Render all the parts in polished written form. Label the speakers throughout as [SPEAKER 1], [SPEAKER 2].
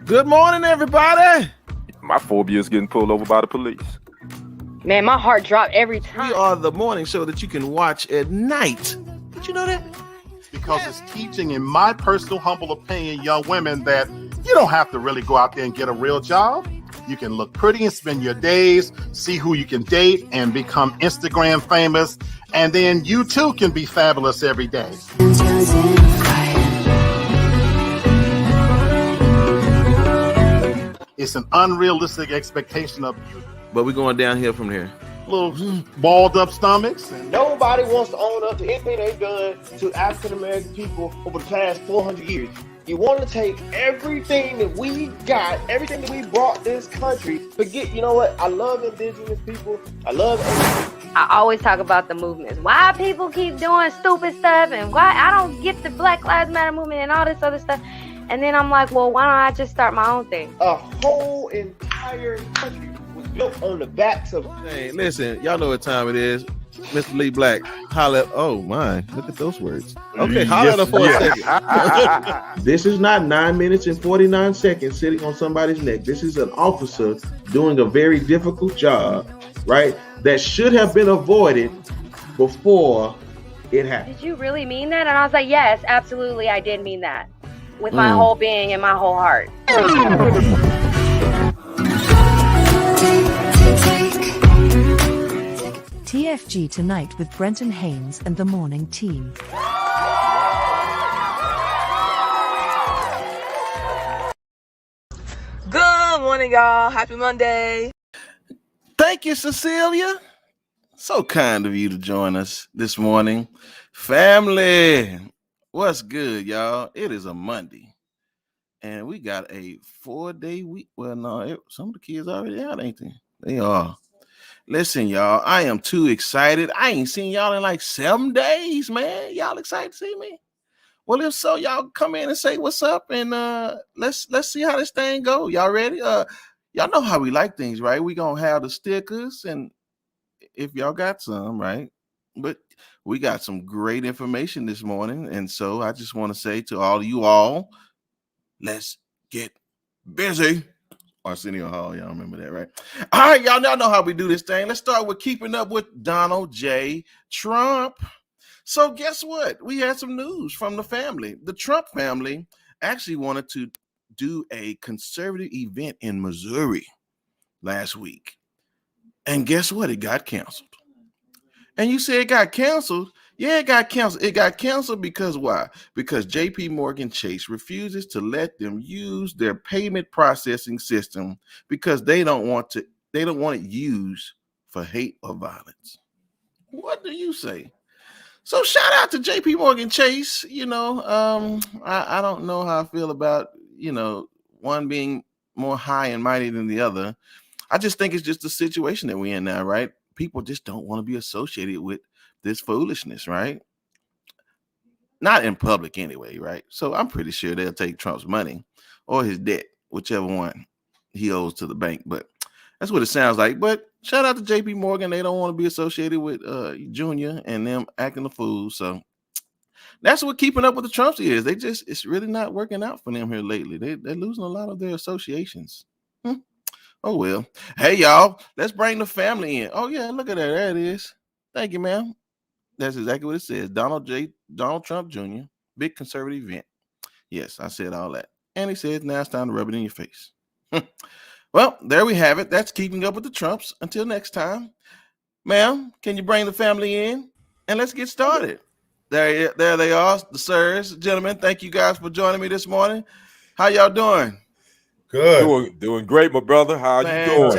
[SPEAKER 1] Good morning, everybody.
[SPEAKER 2] My phobia is getting pulled over by the police.
[SPEAKER 3] Man, my heart dropped every time.
[SPEAKER 1] We are the morning show that you can watch at night. Did you know that?
[SPEAKER 4] Because it's teaching, in my personal humble opinion, young women that you don't have to really go out there and get a real job. You can look pretty and spend your days, see who you can date, and become Instagram famous. And then you too can be fabulous every day. It's an unrealistic expectation of you.
[SPEAKER 1] But we're going downhill from here.
[SPEAKER 4] Little balled up stomachs.
[SPEAKER 5] Nobody wants to own up to anything they've done to African American people over the past 400 years. You want to take everything that we got, everything that we brought this country, forget, you know what? I love indigenous people. I love everything.
[SPEAKER 3] I always talk about the movements. Why people keep doing stupid stuff and why I don't get the Black Lives Matter movement and all this other stuff. And then I'm like, well, why don't I just start my own thing?
[SPEAKER 5] A whole entire country was built on the backs of...
[SPEAKER 1] Hey, listen, y'all know what time it is. Mr. Lee Black, holla. Oh, my. Look at those words. Okay, holla at her for a second.
[SPEAKER 6] This is not 9 minutes and 49 seconds sitting on somebody's neck. This is an officer doing a very difficult job, right? That should have been avoided before it happened.
[SPEAKER 3] Did you really mean that? And I was like, yes, absolutely, I did mean that. With my whole being and my whole heart.
[SPEAKER 7] TFG tonight with Brenton, Haynes and the morning team.
[SPEAKER 8] Good morning, y'all. Happy Monday.
[SPEAKER 1] Thank you, Cecilia. So kind of you to join us this morning. Family, what's good, y'all? It is a Monday, and we got a 4-day week. Well, no, some of the kids already out, ain't they? They are. Listen, y'all, I am too excited. I ain't seen y'all in like 7 days, man. Y'all excited to see me? Well, if so, y'all come in and say what's up, and let's see how this thing go. Y'all ready? Y'all know how we like things, right? We gonna have the stickers, and if y'all got some, right? But we got some great information this morning, and so I just want to say to all of you all, let's get busy. Arsenio Hall, y'all remember that, right? All right, y'all know how we do this thing. Let's start with keeping up with Donald J. Trump. So guess what? We had some news from the family. The Trump family actually wanted to do a conservative event in Missouri last week. And guess what? It got canceled. And you say it got canceled? Yeah, it got canceled. It got canceled because why? Because JP Morgan Chase refuses to let them use their payment processing system because they don't want it used for hate or violence. What do you say? So shout out to JP Morgan Chase. You know, I don't know how I feel about, you know, one being more high and mighty than the other. I just think it's just the situation that we're in now, right? People just don't want to be associated with this foolishness, right? Not in public anyway, right? So I'm pretty sure they'll take Trump's money or his debt, whichever one he owes to the bank. But that's what it sounds like. But shout out to JP Morgan. They don't want to be associated with Junior and them acting a fool. So that's what keeping up with the Trumps is. It's really not working out for them here lately. They're losing a lot of their associations. Oh, well. Hey, y'all, let's bring the family in. Oh, yeah, look at that. There it is. Thank you, ma'am. That's exactly what it says. Donald Trump Jr., big conservative event. Yes, I said all that. And he says, now it's time to rub it in your face. Well, there we have it. That's keeping up with the Trumps. Until next time. Ma'am, can you bring the family in? And let's get started. There they are, the sirs. Gentlemen, thank you guys for joining me this morning. How y'all doing?
[SPEAKER 2] Good. Doing great, my brother. How you doing?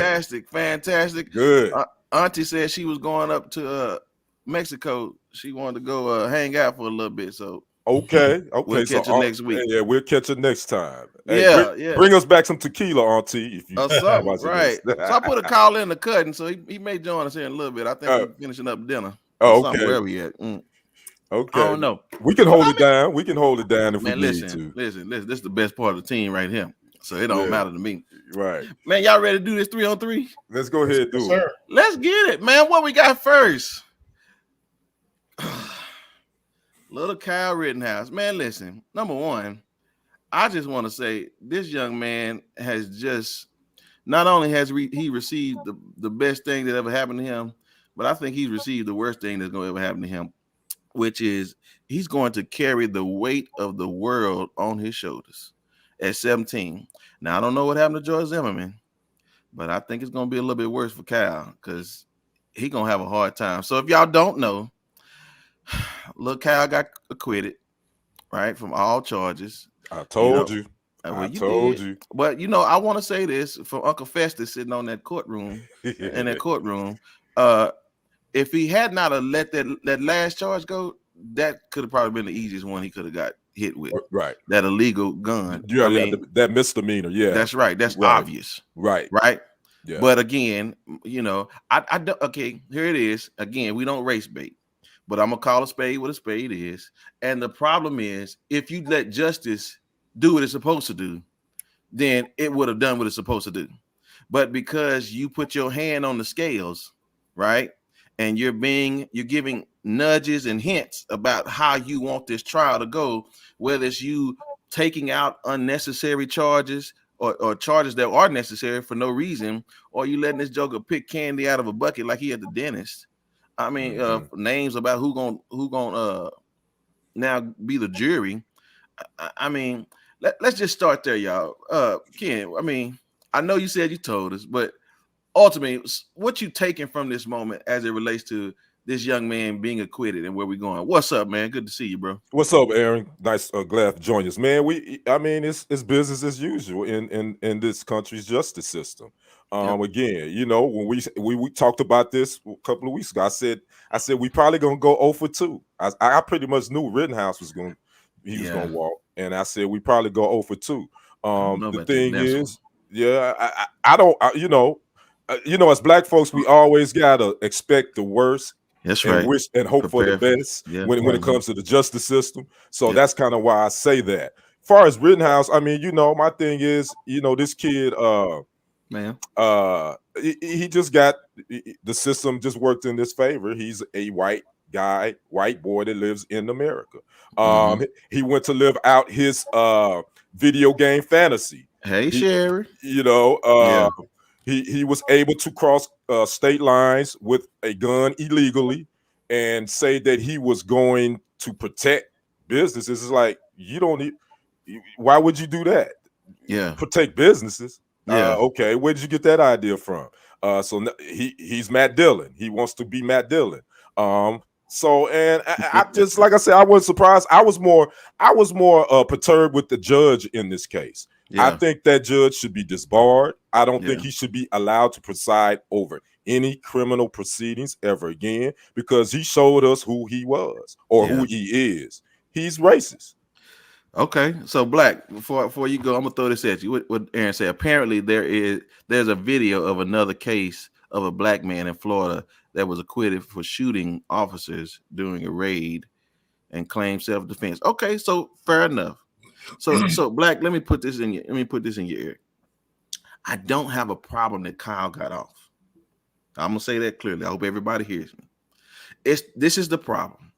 [SPEAKER 1] Fantastic.
[SPEAKER 2] Good.
[SPEAKER 1] Auntie said she was going up to Mexico. She wanted to go hang out for a little bit. So
[SPEAKER 2] okay.
[SPEAKER 1] We'll catch her next week.
[SPEAKER 2] Yeah, we'll catch her next time.
[SPEAKER 1] Hey,
[SPEAKER 2] bring us back some tequila, Auntie. If you
[SPEAKER 1] right. So I put a call in the cutting, so he may join us here in a little bit. I think we're finishing up dinner.
[SPEAKER 2] Oh, okay.
[SPEAKER 1] Where we at?
[SPEAKER 2] Okay.
[SPEAKER 1] I don't know.
[SPEAKER 2] We can hold it down. We can hold it down if we need to.
[SPEAKER 1] Listen. This is the best part of the team right here. So it don't matter to me.
[SPEAKER 2] Right.
[SPEAKER 1] Man, y'all ready to do this 3-on-3?
[SPEAKER 2] Let's go ahead and do it.
[SPEAKER 1] Let's get it, man. What we got first? Little Kyle Rittenhouse. Man, listen. Number one, I just want to say this young man has just not only has he received the best thing that ever happened to him, but I think he's received the worst thing that's going to ever happen to him, which is he's going to carry the weight of the world on his shoulders at 17. Now, I don't know what happened to George Zimmerman, but I think it's going to be a little bit worse for Kyle because he's going to have a hard time. So if y'all don't know, little Kyle got acquitted, right, from all charges.
[SPEAKER 2] I told you.
[SPEAKER 1] Well,
[SPEAKER 2] I told you.
[SPEAKER 1] But, I want to say this for Uncle Festus sitting on that courtroom, in that courtroom. If he had not let that last charge go, that could have probably been the easiest one he could have got hit with.
[SPEAKER 2] Right.
[SPEAKER 1] That illegal gun.
[SPEAKER 2] Yeah, that misdemeanor. Yeah.
[SPEAKER 1] That's right. That's obvious.
[SPEAKER 2] Right.
[SPEAKER 1] Right.
[SPEAKER 2] Yeah.
[SPEAKER 1] But again, I don't, okay, here it is. Again, we don't race bait, but I'm going to call a spade what a spade is. And the problem is, if you let justice do what it's supposed to do, then it would have done what it's supposed to do. But because you put your hand on the scales, right, and you're giving nudges and hints about how you want this trial to go, whether it's you taking out unnecessary charges or charges that are necessary for no reason, or you letting this joker pick candy out of a bucket like he at the dentist. I mean, names about who gonna now be the jury. I mean, let's just start there, y'all. Ken, I mean, I know you said you told us, but ultimately, what you taking from this moment as it relates to this young man being acquitted and where we going? What's up, man? Good to see you, bro.
[SPEAKER 2] What's up, Aaron? Nice, glad to join us, man. It's business as usual in this country's justice system. Again, when we talked about this a couple of weeks ago, I said we probably gonna go 0 for 2. I pretty much knew Rittenhouse was gonna walk, and I said we probably go 0 for 2. The thing is, I don't, as black folks, we always gotta expect the worst.
[SPEAKER 1] That's
[SPEAKER 2] and
[SPEAKER 1] right.
[SPEAKER 2] Wish and hope for the best when it comes to the justice system. So that's kind of why I say that. As far as Rittenhouse, I mean, my thing is, this kid,
[SPEAKER 1] man,
[SPEAKER 2] he just got the system just worked in his favor. He's a white boy that lives in America. He went to live out his video game fantasy.
[SPEAKER 1] Hey, Sherry.
[SPEAKER 2] He was able to cross state lines with a gun illegally and say that he was going to protect businesses. It's like, you don't need. Why would you do that?
[SPEAKER 1] Yeah,
[SPEAKER 2] protect businesses.
[SPEAKER 1] Yeah.
[SPEAKER 2] Okay, where did you get that idea from? So he's Matt Dillon. He wants to be Matt Dillon. So I just, like I said, I wasn't surprised. I was more perturbed with the judge in this case. I think that judge should be disbarred. I don't think he should be allowed to preside over any criminal proceedings ever again, because he showed us who he was or who he is. He's racist.
[SPEAKER 1] Okay, so Black, before you go, I'm gonna throw this at you. What Aaron said. Apparently, there's a video of another case of a black man in Florida that was acquitted for shooting officers during a raid and claimed self-defense. Okay, so fair enough. So Black, let me put this in your ear. I don't have a problem that Kyle got off. I'm gonna say that clearly. I hope everybody hears me. This is the problem.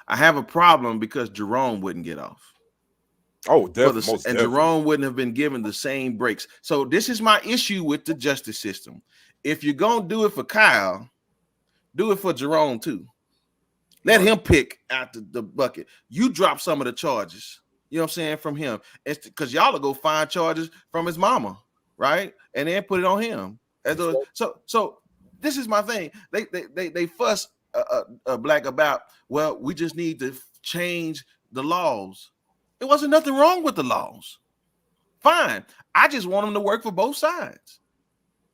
[SPEAKER 1] I have a problem because Jerome wouldn't get off.
[SPEAKER 2] Oh, definitely.
[SPEAKER 1] And Jerome wouldn't have been given the same breaks. So this is my issue with the justice system. If you're gonna do it for Kyle, do it for Jerome too. Let him pick out the bucket. You drop some of the charges. You know what I'm saying, from him. It's because y'all will go find charges from his mama, right? And then put it on him. So this is my thing. They fuss Black about, well, we just need to change the laws. There wasn't nothing wrong with the laws. Fine. I just want them to work for both sides.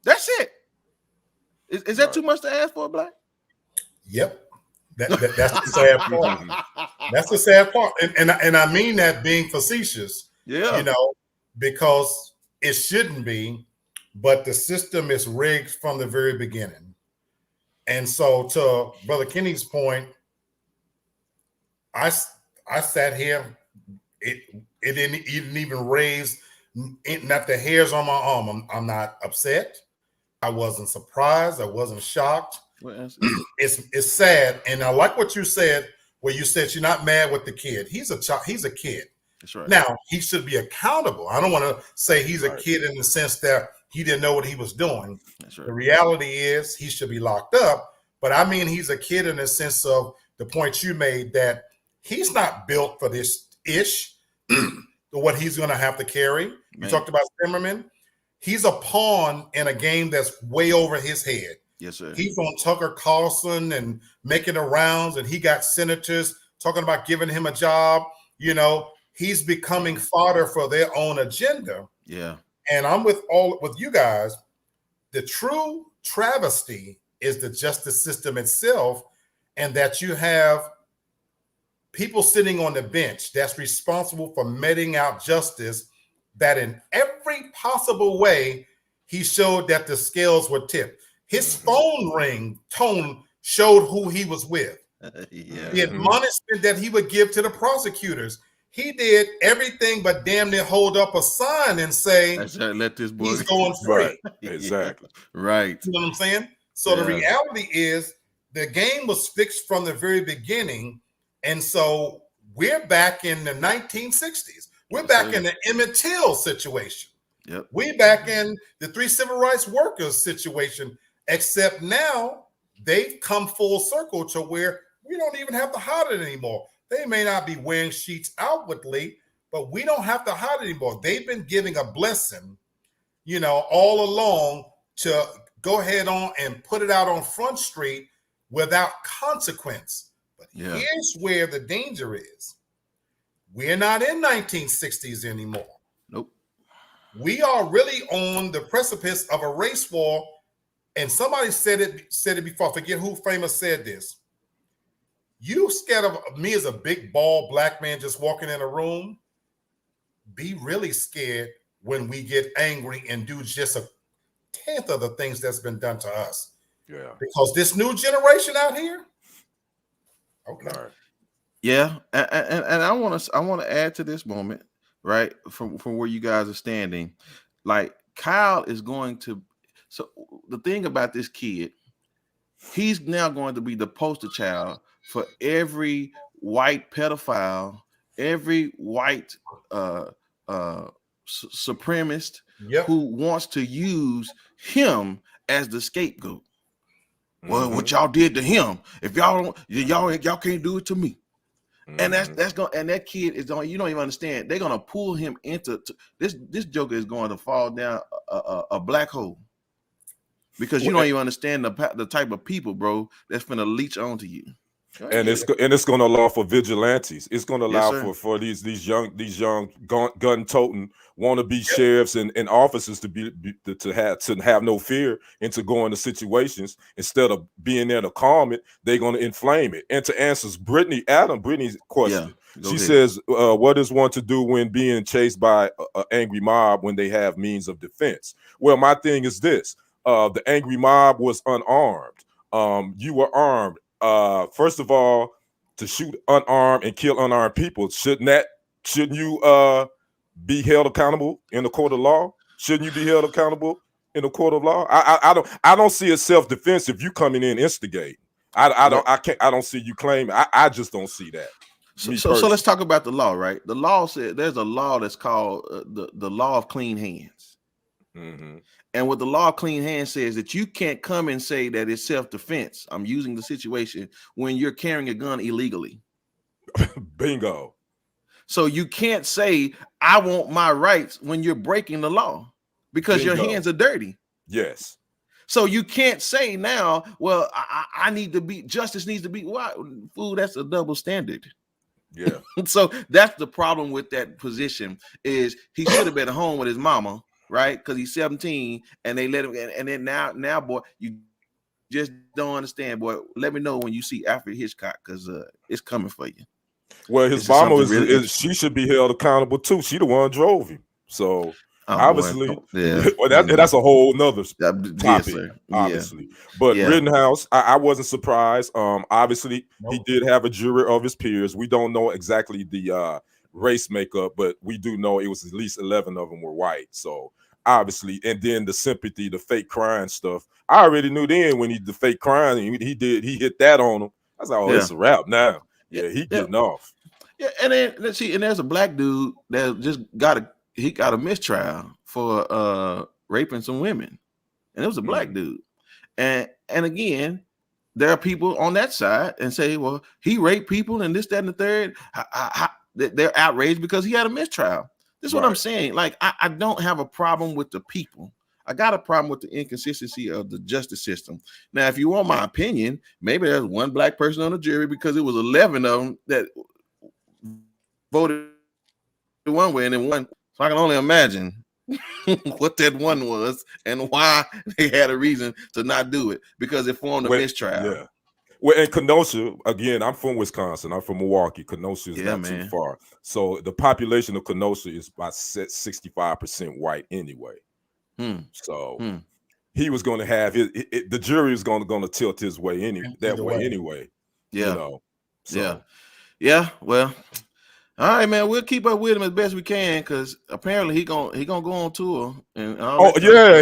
[SPEAKER 1] That's it. Is that too much to ask for, Black?
[SPEAKER 4] Yep. That's the sad part. That's the sad part. And I mean that being facetious.
[SPEAKER 1] Yeah.
[SPEAKER 4] Because it shouldn't be, but the system is rigged from the very beginning. And so, to Brother Kenny's point, I sat here. It didn't even raise not the hairs on my arm. I'm not upset. I wasn't surprised. I wasn't shocked. It's sad, and I like what you said, where you said you're not mad with the kid. He's a child. He's a kid.
[SPEAKER 1] That's right.
[SPEAKER 4] Now, he should be accountable. I don't want to say he's a
[SPEAKER 2] Right.
[SPEAKER 4] kid in the sense that he didn't know what he was doing.
[SPEAKER 1] That's right.
[SPEAKER 4] The reality is he should be locked up. But I mean, he's a kid in the sense of the point you made that he's not built for this ish, what he's going to have to carry. You
[SPEAKER 1] Man.
[SPEAKER 4] talked about Zimmerman. He's a pawn in a game that's way over his head.
[SPEAKER 1] Yes, sir.
[SPEAKER 4] He's on Tucker Carlson and making the rounds, and he got senators talking about giving him a job. You know, he's becoming fodder for their own agenda.
[SPEAKER 1] Yeah.
[SPEAKER 4] And I'm with you guys. The true travesty is the justice system itself, and that you have people sitting on the bench that's responsible for meting out justice, that in every possible way, he showed that the scales were tipped. His phone ring tone showed who he was with.
[SPEAKER 1] Yeah.
[SPEAKER 4] The admonishment that he would give to the prosecutors. He did everything but damn near hold up a sign and say,
[SPEAKER 1] That's right. Let this boy.
[SPEAKER 4] he's going free.
[SPEAKER 2] Right. Exactly.
[SPEAKER 1] Right.
[SPEAKER 4] You know what I'm saying? So the
[SPEAKER 1] Yeah.
[SPEAKER 4] reality is the game was fixed from the very beginning. And so we're back in the 1960s. We're back in the Emmett Till situation.
[SPEAKER 1] Yep.
[SPEAKER 4] We're back in the 3 civil rights workers situation, except now they've come full circle to where we don't even have to hide it anymore. They may not be wearing sheets outwardly, but we don't have to hide it anymore. They've been giving a blessing, you know, all along to go ahead on and put it out on Front Street without consequence. But here's where the danger is. We're not in 1960s anymore.
[SPEAKER 1] Nope.
[SPEAKER 4] We are really on the precipice of a race war. And somebody said it before. I forget who famous said this. You scared of me as a big, bald black man just walking in a room? Be really scared when we get angry and do just a tenth of the things that's been done to us.
[SPEAKER 2] Yeah.
[SPEAKER 4] Because this new generation out here, okay.
[SPEAKER 2] Right.
[SPEAKER 1] Yeah, and I want to add to this moment, right? From where you guys are standing, like Kyle is going to. So the thing about this kid, he's now going to be the poster child for every white pedophile, every white supremacist who wants to use him as the scapegoat. Well, what y'all did to him, if y'all can't do it to me. And that's going, and that kid is going, you don't even understand. They're gonna pull him into this joker is going to fall down a black hole. Because you don't even understand the type of people, bro, that's gonna leech onto you.
[SPEAKER 2] And it's going to allow for vigilantes. It's going to allow
[SPEAKER 1] Yes,
[SPEAKER 2] for these young gun toting wannabe sheriffs and officers to have no fear and to go into situations instead of being there to calm it. They're going to inflame it. And to answer Brittany's question, she says, "What is one to do when being chased by an angry mob when they have means of defense?" Well, my thing is this: the angry mob was unarmed. You were armed. First of all, to shoot unarmed and kill unarmed people, shouldn't you be held accountable in the court of law? Shouldn't you be held accountable in the court of law? I don't see it self-defense if you coming in instigate. I don't see you claiming. I just don't see that.
[SPEAKER 1] So let's talk about the law, right? The law said there's a law that's called the law of clean hands.
[SPEAKER 2] Mm-hmm.
[SPEAKER 1] And what the law of clean hands says that you can't come and say that it's self-defense. I'm using the situation when you're carrying a gun illegally.
[SPEAKER 2] Bingo.
[SPEAKER 1] So you can't say I want my rights when you're breaking the law because your hands are dirty.
[SPEAKER 2] Yes.
[SPEAKER 1] So you can't say now, well, I need to be, justice needs to be, fool, that's a double standard.
[SPEAKER 2] Yeah.
[SPEAKER 1] So that's the problem with that position is he should have been at home with his mama, right? Because he's 17 and they let him, and then now, boy, you just don't understand, boy. Let me know when you see Alfred Hitchcock because it's coming for you.
[SPEAKER 2] Well, his mama she should be held accountable too. She the one drove him. So obviously, well, that's a whole nother topic, obviously. But Rittenhouse, I wasn't surprised. Obviously, he did have a jury of his peers. We don't know exactly the race makeup, but we do know it was at least 11 of them were white. So obviously, and then the sympathy, the fake crying stuff. I already knew then when the fake crying, he hit that on him. I was like, oh, it's a wrap now. Yeah, he getting off.
[SPEAKER 1] Yeah, and then let's see, and there's a black dude that just got a mistrial for raping some women, and it was a black dude. And again, there are people on that side and say, well, he raped people and this, that, and the third. They're outraged because he had a mistrial. This is what I'm saying. Like, I don't have a problem with the people. I got a problem with the inconsistency of the justice system. Now, if you want my opinion, maybe there's one black person on the jury because it was 11 of them that voted one way and then one. So I can only imagine what that one was and why they had a reason to not do it, because it formed a mistrial.
[SPEAKER 2] Yeah. Well, in Kenosha, again, I'm from Wisconsin. I'm from Milwaukee. Kenosha is not too far. So the population of Kenosha is about 65% white anyway. So he was going to have the jury is going to tilt his way anyway.
[SPEAKER 1] Yeah.
[SPEAKER 2] You know. So.
[SPEAKER 1] Yeah. Well, all right, man. We'll keep up with him as best we can, because apparently he gonna go on tour. And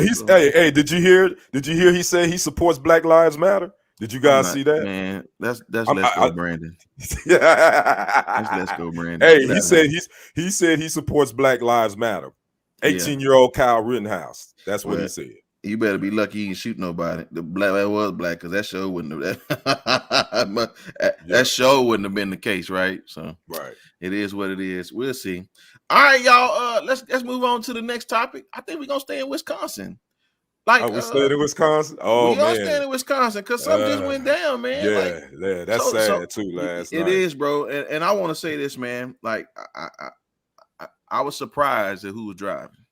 [SPEAKER 2] He's hey. Did you hear? He said he supports Black Lives Matter? Did you guys see that?
[SPEAKER 1] Man, that's Let's Go Brandon.
[SPEAKER 2] That's
[SPEAKER 1] Let's Go Brandon.
[SPEAKER 2] Hey, he said he supports Black Lives Matter. 18-year-old Kyle Rittenhouse. That's what he said.
[SPEAKER 1] You better be lucky he didn't shoot nobody. The black that was black, because that show wouldn't have that show wouldn't have been the case, right? So it is what it is. We'll see. All right, y'all. Let's move on to the next topic. I think we're gonna stay in Wisconsin. Like,
[SPEAKER 2] we stayed in Wisconsin. Oh,
[SPEAKER 1] we are staying in Wisconsin because something just went down, man.
[SPEAKER 2] Yeah, that's sad too. Last night
[SPEAKER 1] it is, bro. And I want to say this, man. Like, I was surprised at who was driving.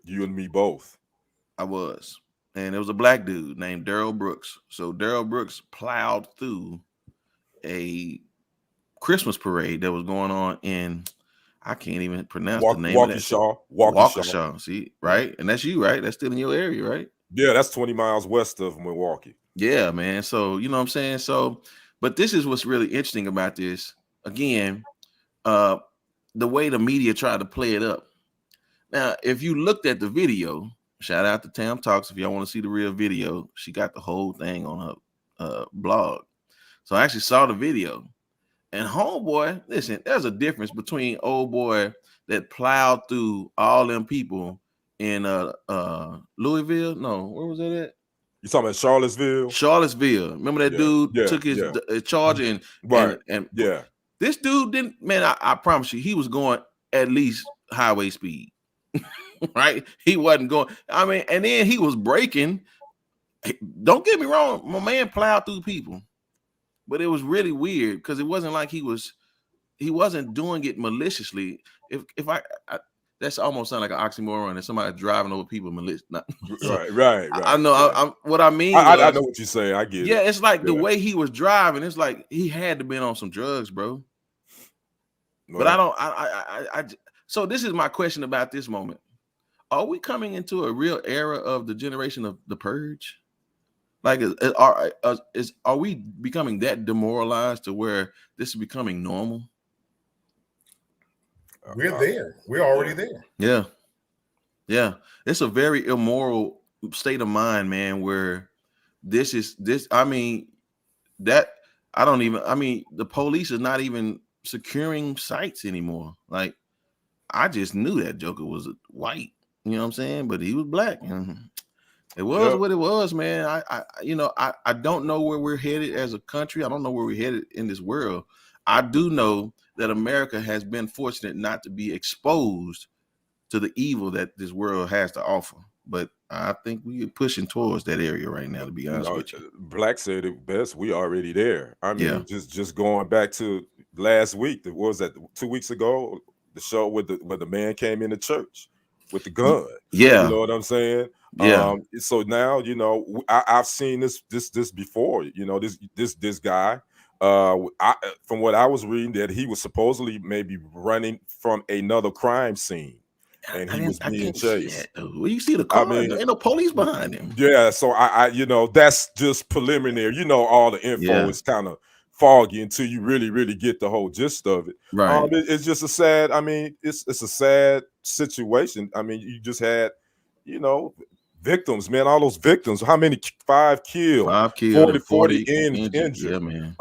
[SPEAKER 2] You and me both.
[SPEAKER 1] I was. And it was a black dude named Daryl Brooks. So Daryl Brooks plowed through a Christmas parade that was going on in, I can't even pronounce the name of that.
[SPEAKER 2] Waukesha.
[SPEAKER 1] See, right? And that's you, right? That's still in your area, right?
[SPEAKER 2] Yeah, that's 20 miles west of Milwaukee.
[SPEAKER 1] Yeah, man. So, you know what I'm saying? So, but this is what's really interesting about this. Again, the way the media tried to play it up. Now, if you looked at the video, shout out to Tam Talks. If y'all want to see the real video, she got the whole thing on her blog. So I actually saw the video. And homeboy, listen, there's a difference between old boy that plowed through all them people in Louisville. No, where was that at?
[SPEAKER 2] You talking about Charlottesville?
[SPEAKER 1] Charlottesville. Remember that dude took his charger and this dude didn't, man, I promise you, he was going at least highway speed. Right? He wasn't going. I mean, and then he was braking. Don't get me wrong, my man plowed through people, but it was really weird because it wasn't like he wasn't doing it maliciously. If I that's almost sound like an oxymoron that somebody driving over people malicious.
[SPEAKER 2] Right.
[SPEAKER 1] I know. What I mean,
[SPEAKER 2] I know what you're saying. I get it.
[SPEAKER 1] Yeah, it's like the way he was driving. It's like he had to been on some drugs, bro. But I don't. So this is my question about this moment. Are we coming into a real era of the generation of the purge? Like, are we becoming that demoralized to where this is becoming normal?
[SPEAKER 9] We're there. We're already there.
[SPEAKER 1] Yeah. It's a very immoral state of mind, man, where this. I mean, the police is not even securing sites anymore. Like, I just knew that joker was white. You know what I'm saying? But he was black. It was what it was, man. I don't know where we're headed as a country. I don't know where we're headed in this world. I do know that America has been fortunate not to be exposed to the evil that this world has to offer. But I think we're pushing towards that area right now, to be honest with you.
[SPEAKER 2] Black said it best. We already there. I mean, just going back to last week, what was that, 2 weeks ago, the show where the man came into church with the gun.
[SPEAKER 1] Yeah.
[SPEAKER 2] You know what I'm saying?
[SPEAKER 1] Yeah.
[SPEAKER 2] So now, I've seen this before, this guy, from what I was reading, that he was supposedly maybe running from another crime scene. And he was being chased.
[SPEAKER 1] Well, you see the car, ain't no police behind him.
[SPEAKER 2] Yeah, so I that's just preliminary. All the info is kind of foggy until you really get the whole gist of it.
[SPEAKER 1] Right.
[SPEAKER 2] It's just a sad, it's a sad situation. I mean, you just had, victims, man, all those victims. How many? 5 killed,
[SPEAKER 1] 5 killed,
[SPEAKER 2] 40
[SPEAKER 1] injured.
[SPEAKER 2] injured.
[SPEAKER 1] Yeah, man.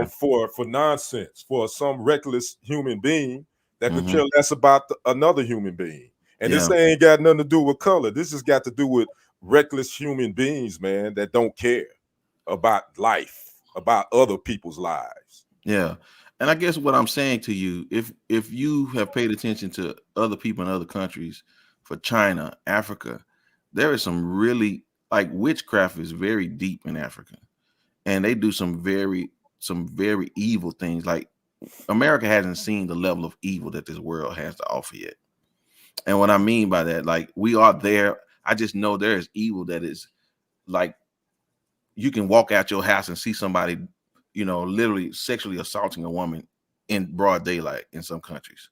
[SPEAKER 2] For nonsense, for some reckless human being that could
[SPEAKER 1] Mhm.
[SPEAKER 2] care less about another human being. And this
[SPEAKER 1] Yeah.
[SPEAKER 2] ain't got nothing to do with color. This has got to do with reckless human beings, man, that don't care about life, about other people's lives.
[SPEAKER 1] Yeah. And I guess what I'm saying to you, if you have paid attention to other people in other countries, for China, Africa, there is some really, like, witchcraft is very deep in Africa. And they do some very evil things. Like, America hasn't seen the level of evil that this world has to offer yet. And what I mean by that, like, we are there. I just know there is evil that is, like, you can walk out your house and see somebody, literally sexually assaulting a woman in broad daylight in some countries.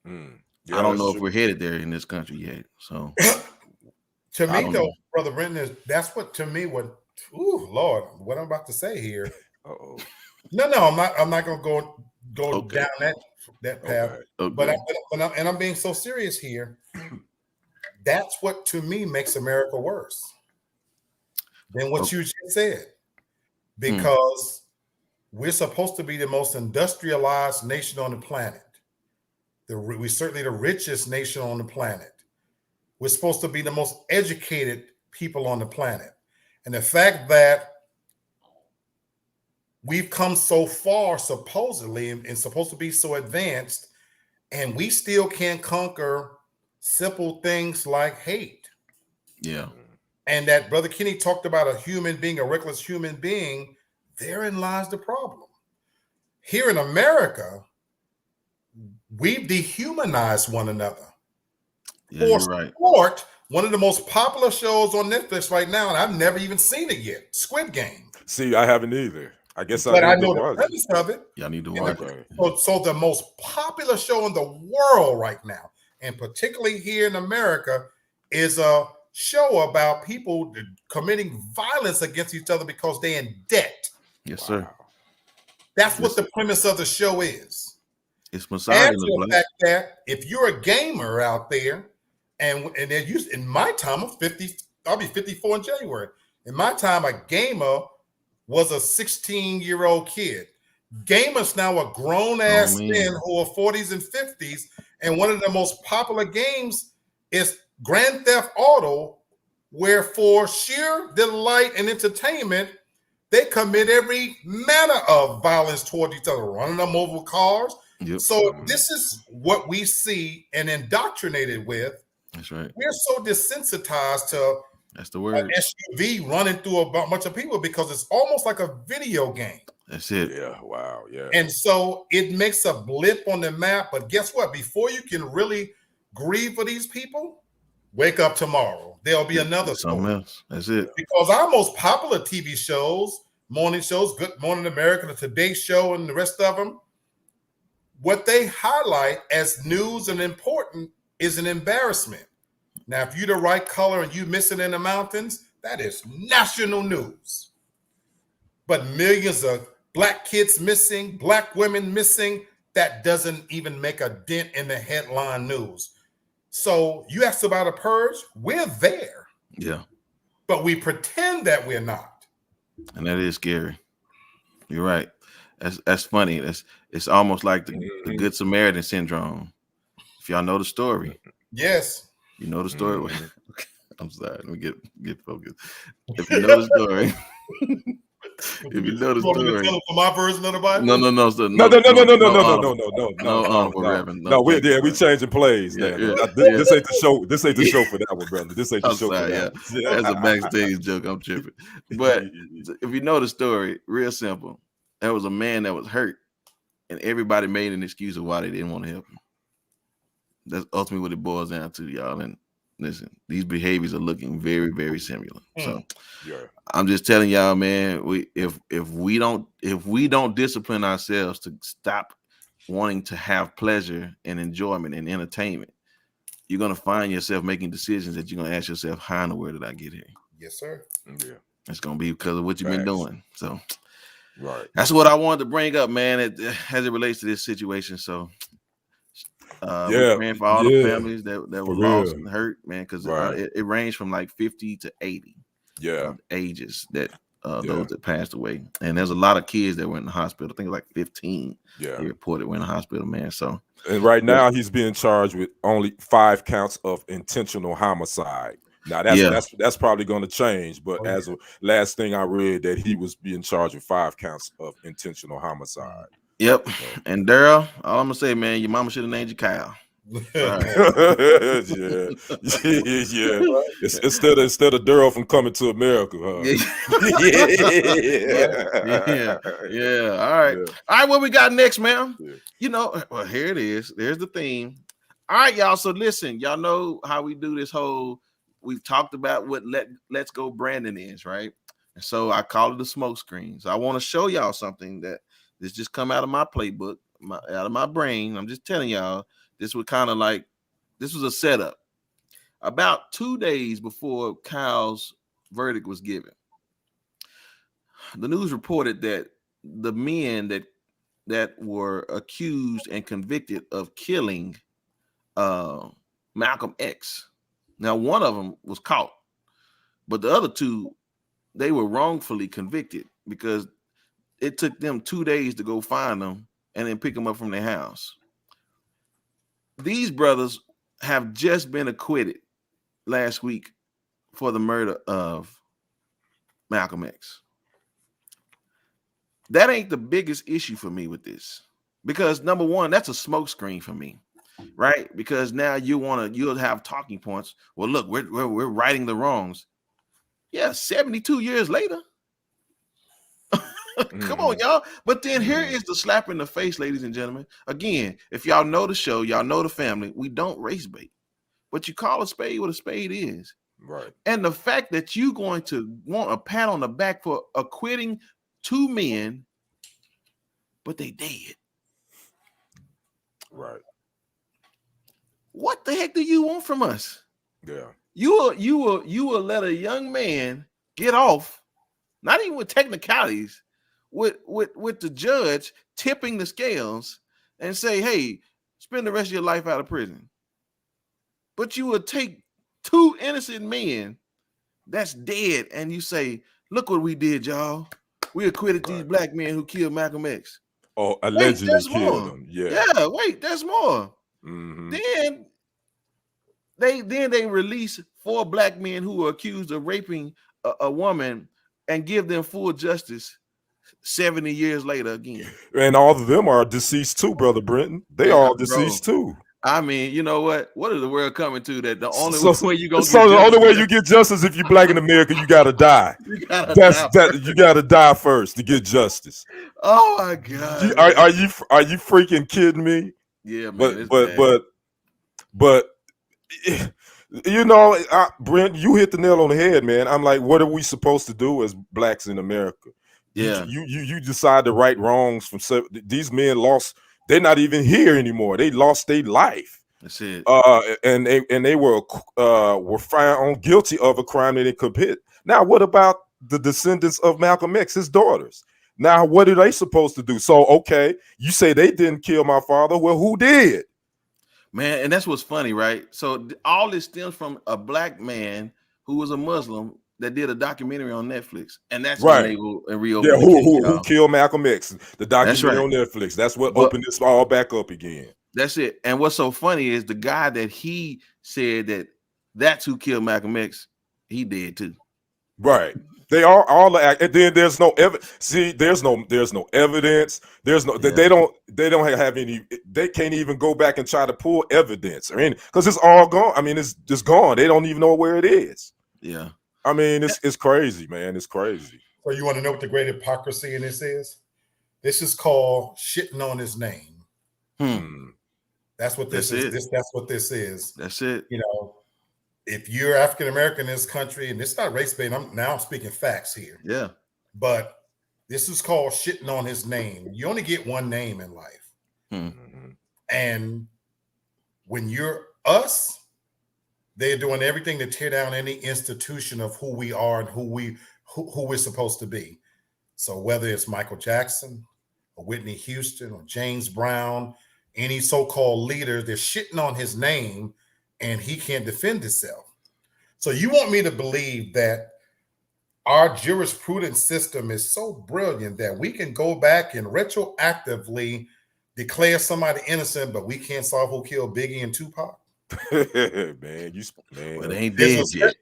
[SPEAKER 2] Yeah,
[SPEAKER 1] I don't know
[SPEAKER 2] that's
[SPEAKER 1] if
[SPEAKER 2] true.
[SPEAKER 1] we're headed there in this country yet. So
[SPEAKER 9] To
[SPEAKER 1] I
[SPEAKER 9] me,
[SPEAKER 1] don't
[SPEAKER 9] though,
[SPEAKER 1] know.
[SPEAKER 9] Brother Brenton, that's what ooh, Lord, what I'm about to say here.
[SPEAKER 2] Uh-oh.
[SPEAKER 9] No, I'm not gonna go
[SPEAKER 1] Okay.
[SPEAKER 9] down that path.
[SPEAKER 2] Okay.
[SPEAKER 9] But I'm being so serious here. That's what, to me, makes America worse than what
[SPEAKER 1] Okay.
[SPEAKER 9] you just said. Because we're supposed to be the most industrialized nation on the planet. We're certainly the richest nation on the planet. We're supposed to be the most educated people on the planet. And the fact that we've come so far, supposedly, and supposed to be so advanced, and we still can't conquer simple things like hate.
[SPEAKER 1] Yeah.
[SPEAKER 9] And that Brother Kenny talked about a human being, a reckless human being. Therein lies the problem. Here in America, we've dehumanized one another.
[SPEAKER 1] Yeah, you're right.
[SPEAKER 9] Sport, one of the most popular shows on Netflix right now, and I've never even seen it yet, Squid Game.
[SPEAKER 2] See, I haven't either. I guess
[SPEAKER 9] But I
[SPEAKER 2] need
[SPEAKER 9] know
[SPEAKER 2] to
[SPEAKER 9] the
[SPEAKER 2] watch
[SPEAKER 9] premise of it.
[SPEAKER 1] Y'all need to watch
[SPEAKER 2] it.
[SPEAKER 9] So the most popular show in the world right now, and particularly here in America, is a show about people committing violence against each other because they're in debt.
[SPEAKER 1] Yes, sir.
[SPEAKER 9] That's what the premise of the show is.
[SPEAKER 1] It's
[SPEAKER 9] Add
[SPEAKER 1] misogynist.
[SPEAKER 9] to the fact that if you're a gamer out there, and they're used, in my time, I'm 50, I'll be 54 in January. In my time, a gamer was a 16-year-old kid. Gamers now are grown-ass men who are 40s and 50s, and one of the most popular games is Grand Theft Auto, where for sheer delight and entertainment, they commit every manner of violence toward each other, running them over cars.
[SPEAKER 1] Yep.
[SPEAKER 9] So this is what we see and indoctrinated with.
[SPEAKER 1] That's right.
[SPEAKER 9] We're so desensitized to
[SPEAKER 1] That's the word.
[SPEAKER 9] an SUV running through a bunch of people because it's almost like a video game.
[SPEAKER 1] That's it.
[SPEAKER 2] Yeah. Wow. Yeah.
[SPEAKER 9] And so it makes a blip on the map. But guess what? Before you can really grieve for these people, wake up tomorrow. There'll be another
[SPEAKER 1] something
[SPEAKER 9] story.
[SPEAKER 1] else. That's it.
[SPEAKER 9] Because our most popular TV shows, morning shows, Good Morning America, the Today Show, and the rest of them, what they highlight as news and important is an embarrassment. Now, if you're the right color and you missing in the mountains, that is national news. But millions of Black kids missing, Black women missing, that doesn't even make a dent in the headline news. So you asked about a purge, we're there.
[SPEAKER 1] Yeah.
[SPEAKER 9] But we pretend that we're not.
[SPEAKER 1] And that is scary. You're right. That's funny. It's almost like the Good Samaritan syndrome. If y'all know the story.
[SPEAKER 9] Yes.
[SPEAKER 1] You know the story. Okay. I'm sorry. Let me get focused. If you know the story. If you know the story.
[SPEAKER 9] For my version of the Bible?
[SPEAKER 1] No.
[SPEAKER 2] No. We changing plays.
[SPEAKER 1] Yeah.
[SPEAKER 2] This ain't the show. This ain't the show for that one, brother. This ain't the show for that.
[SPEAKER 1] That's a backstage joke. I'm tripping. But if you know the story, real simple. There was a man that was hurt, and everybody made an excuse of why they didn't want to help him. That's ultimately what it boils down to, y'all. And listen, these behaviors are looking very, very similar. So I'm just telling y'all, man, if we don't discipline ourselves to stop wanting to have pleasure and enjoyment and entertainment, you're gonna find yourself making decisions that you're gonna ask yourself, how in the world did I get here?
[SPEAKER 9] Yes, sir.
[SPEAKER 2] Yeah.
[SPEAKER 1] It's gonna be because of what you've been doing. So
[SPEAKER 2] right.
[SPEAKER 1] That's what I wanted to bring up, man, as it relates to this situation. So
[SPEAKER 2] Yeah,
[SPEAKER 1] We're praying for all the
[SPEAKER 2] yeah,
[SPEAKER 1] families that
[SPEAKER 2] for
[SPEAKER 1] were lost
[SPEAKER 2] real.
[SPEAKER 1] and hurt, man, because
[SPEAKER 2] Right.
[SPEAKER 1] it ranged from like 50 to 80
[SPEAKER 2] Yeah,
[SPEAKER 1] ages that
[SPEAKER 2] yeah,
[SPEAKER 1] those that passed away. And there's a lot of kids that were in the hospital. I think like 15
[SPEAKER 2] yeah.
[SPEAKER 1] they reported were in the hospital, man. So
[SPEAKER 2] And right
[SPEAKER 1] yeah,
[SPEAKER 2] now he's being charged with only 5 counts of intentional homicide. Now
[SPEAKER 1] yeah,
[SPEAKER 2] that's probably going to change, but
[SPEAKER 9] Oh,
[SPEAKER 2] as of last thing I read, that he was being charged with 5 counts of intentional homicide.
[SPEAKER 1] yep.
[SPEAKER 2] So.
[SPEAKER 1] And Daryl, all I'm gonna say, man, your mama should have named you Kyle.
[SPEAKER 2] Yeah, yeah. Instead of Daryl from Coming to America, huh?
[SPEAKER 1] Yeah. All right.
[SPEAKER 2] Yeah.
[SPEAKER 1] All right, what we got next, man?
[SPEAKER 2] Yeah.
[SPEAKER 1] You know, well, here it is. There's the theme. All right, y'all. So listen, y'all know how we do this whole. We've talked about what Let's Go Brandon is, right? And so I call it the smoke screen. So I want to show y'all something that this just come out of my playbook, out of my brain. I'm just telling y'all, this was kind of like this was a setup. About 2 days before Kyle's verdict was given, the news reported that the men that were accused and convicted of killing Malcolm X. Now, one of them was caught, but the other two, they were wrongfully convicted because it took them 2 days to go find them and then pick them up from their house. These brothers have just been acquitted last week for the murder of Malcolm X. That ain't the biggest issue for me with this, because number one, that's a smokescreen for me, right? Because now you'll have talking points. Well, look, we're righting the wrongs. Yeah, 72 years later. Come on, y'all. But then here is the slap in the face, ladies and gentlemen. Again, if y'all know the show, y'all know the family, we don't race bait, but you call a spade what a spade is.
[SPEAKER 2] Right.
[SPEAKER 1] And the fact that you're going to want a pat on the back for acquitting 2 men, but they dead.
[SPEAKER 2] Right.
[SPEAKER 1] What the heck do you want from us?
[SPEAKER 2] Yeah.
[SPEAKER 1] You will let a young man get off, not even with technicalities, with the judge tipping the scales and say, hey, spend the rest of your life out of prison. But you would take 2 innocent men that's dead and you say, look what we did, y'all. We acquitted these black men who killed Malcolm X.
[SPEAKER 2] Oh, allegedly
[SPEAKER 1] wait,
[SPEAKER 2] killed
[SPEAKER 1] more.
[SPEAKER 2] him. Yeah.
[SPEAKER 1] Yeah, wait, there's more.
[SPEAKER 2] Mm-hmm.
[SPEAKER 1] Then they release 4 black men who were accused of raping a woman and give them full justice 70 years later again.
[SPEAKER 2] And all of them are deceased too, Brother Brenton. They
[SPEAKER 1] Yeah,
[SPEAKER 2] all
[SPEAKER 1] bro.
[SPEAKER 2] deceased too.
[SPEAKER 1] I mean, you know what? What is the world coming to? That the only way you gonna
[SPEAKER 2] so the only way you get justice if you're black in America, you gotta die.
[SPEAKER 1] You gotta
[SPEAKER 2] die first to get justice.
[SPEAKER 1] Oh my God!
[SPEAKER 2] Are you freaking kidding me?
[SPEAKER 1] Yeah, man.
[SPEAKER 2] But you know, Brent, you hit the nail on the head, man. I'm like, what are we supposed to do as blacks in America?
[SPEAKER 1] Yeah,
[SPEAKER 2] you decide to right wrongs from these men lost. They're not even here anymore. They lost their life.
[SPEAKER 1] That's it.
[SPEAKER 2] And they were found guilty of a crime they didn't commit. Now, what about the descendants of Malcolm X, his daughters? Now, what are they supposed to do? So, okay, you say they didn't kill my father. Well, who did?
[SPEAKER 1] Man, and that's what's funny, right? So all this stems from a black man who was a Muslim that did a documentary on Netflix, and that's
[SPEAKER 2] right.
[SPEAKER 1] when they will reopen.
[SPEAKER 2] Yeah, who killed Malcolm X? The documentary on Netflix. That's what opened this all back up again.
[SPEAKER 1] That's it. And what's so funny is the guy that he said that's who killed Malcolm X, he did too.
[SPEAKER 2] Right. They are all act, and then there's no evidence. See, there's no evidence. There's no they don't have any. They can't even go back and try to pull evidence or any because it's all gone. I mean, it's just gone. They don't even know where it is.
[SPEAKER 1] Yeah.
[SPEAKER 2] I mean, it's crazy, man. It's crazy.
[SPEAKER 9] So you want to know what the great hypocrisy in this is? This is called shitting on his name. That's what this is. That's what this is.
[SPEAKER 1] That's it.
[SPEAKER 9] You know, if you're African American in this country, and it's not race based, I'm speaking facts here.
[SPEAKER 1] Yeah.
[SPEAKER 9] But this is called shitting on his name. You only get one name in life. And when you're us, they're doing everything to tear down any institution of who we are and who we're supposed to be. So whether it's Michael Jackson or Whitney Houston or James Brown, any so-called leader. They're shitting on his name, and he can't defend himself. So you want me to believe that our jurisprudence system is so brilliant that we can go back and retroactively declare somebody innocent, but we can't solve who killed Biggie and Tupac?
[SPEAKER 2] Man,
[SPEAKER 1] Well, they ain't dead yet.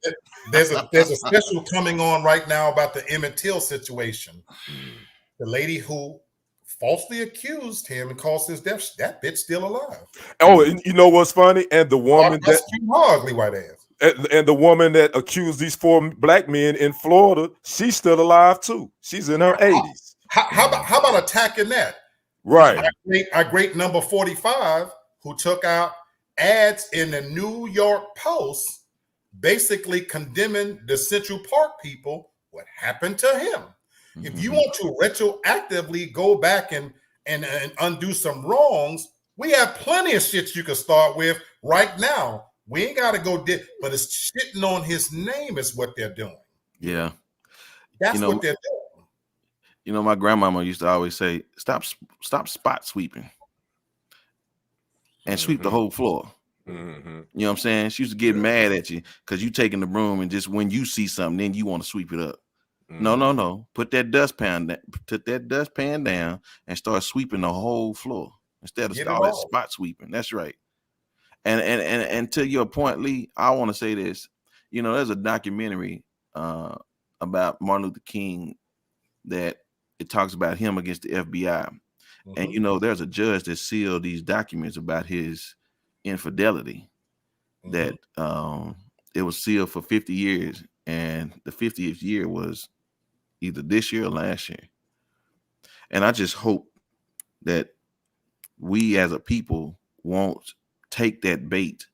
[SPEAKER 9] There's a special coming on right now about the Emmett Till situation. The lady who falsely accused him and caused his death, that bitch still alive.
[SPEAKER 2] Oh, and you know what's funny? And the woman that
[SPEAKER 9] ugly white ass.
[SPEAKER 2] And the woman that accused these 4 black men in Florida, she's still alive too. She's in her 80s.
[SPEAKER 9] How about attacking that?
[SPEAKER 2] Right.
[SPEAKER 9] Our great number 45, who took out ads in the New York Post, basically condemning the Central Park people. What happened to him? If you want to retroactively go back and undo some wrongs, we have plenty of shit you can start with right now. We ain't got to go but it's shitting on his name is what they're doing.
[SPEAKER 1] Yeah.
[SPEAKER 9] That's what they're doing.
[SPEAKER 1] You know, my grandmama used to always say, stop spot sweeping and sweep the whole floor. You know what I'm saying? She used to get mad at you because you taking the broom and just when you see something, then you want to sweep it up. No. Put that dustpan down and start sweeping the whole floor instead of all that spot sweeping. That's right. And to your point, Lee, I want to say this. You know, there's a documentary about Martin Luther King that it talks about him against the FBI. And, you know, there's a judge that sealed these documents about his infidelity that it was sealed for 50 years. And the 50th year was either this year or last year. And I just hope that we as a people won't take that bait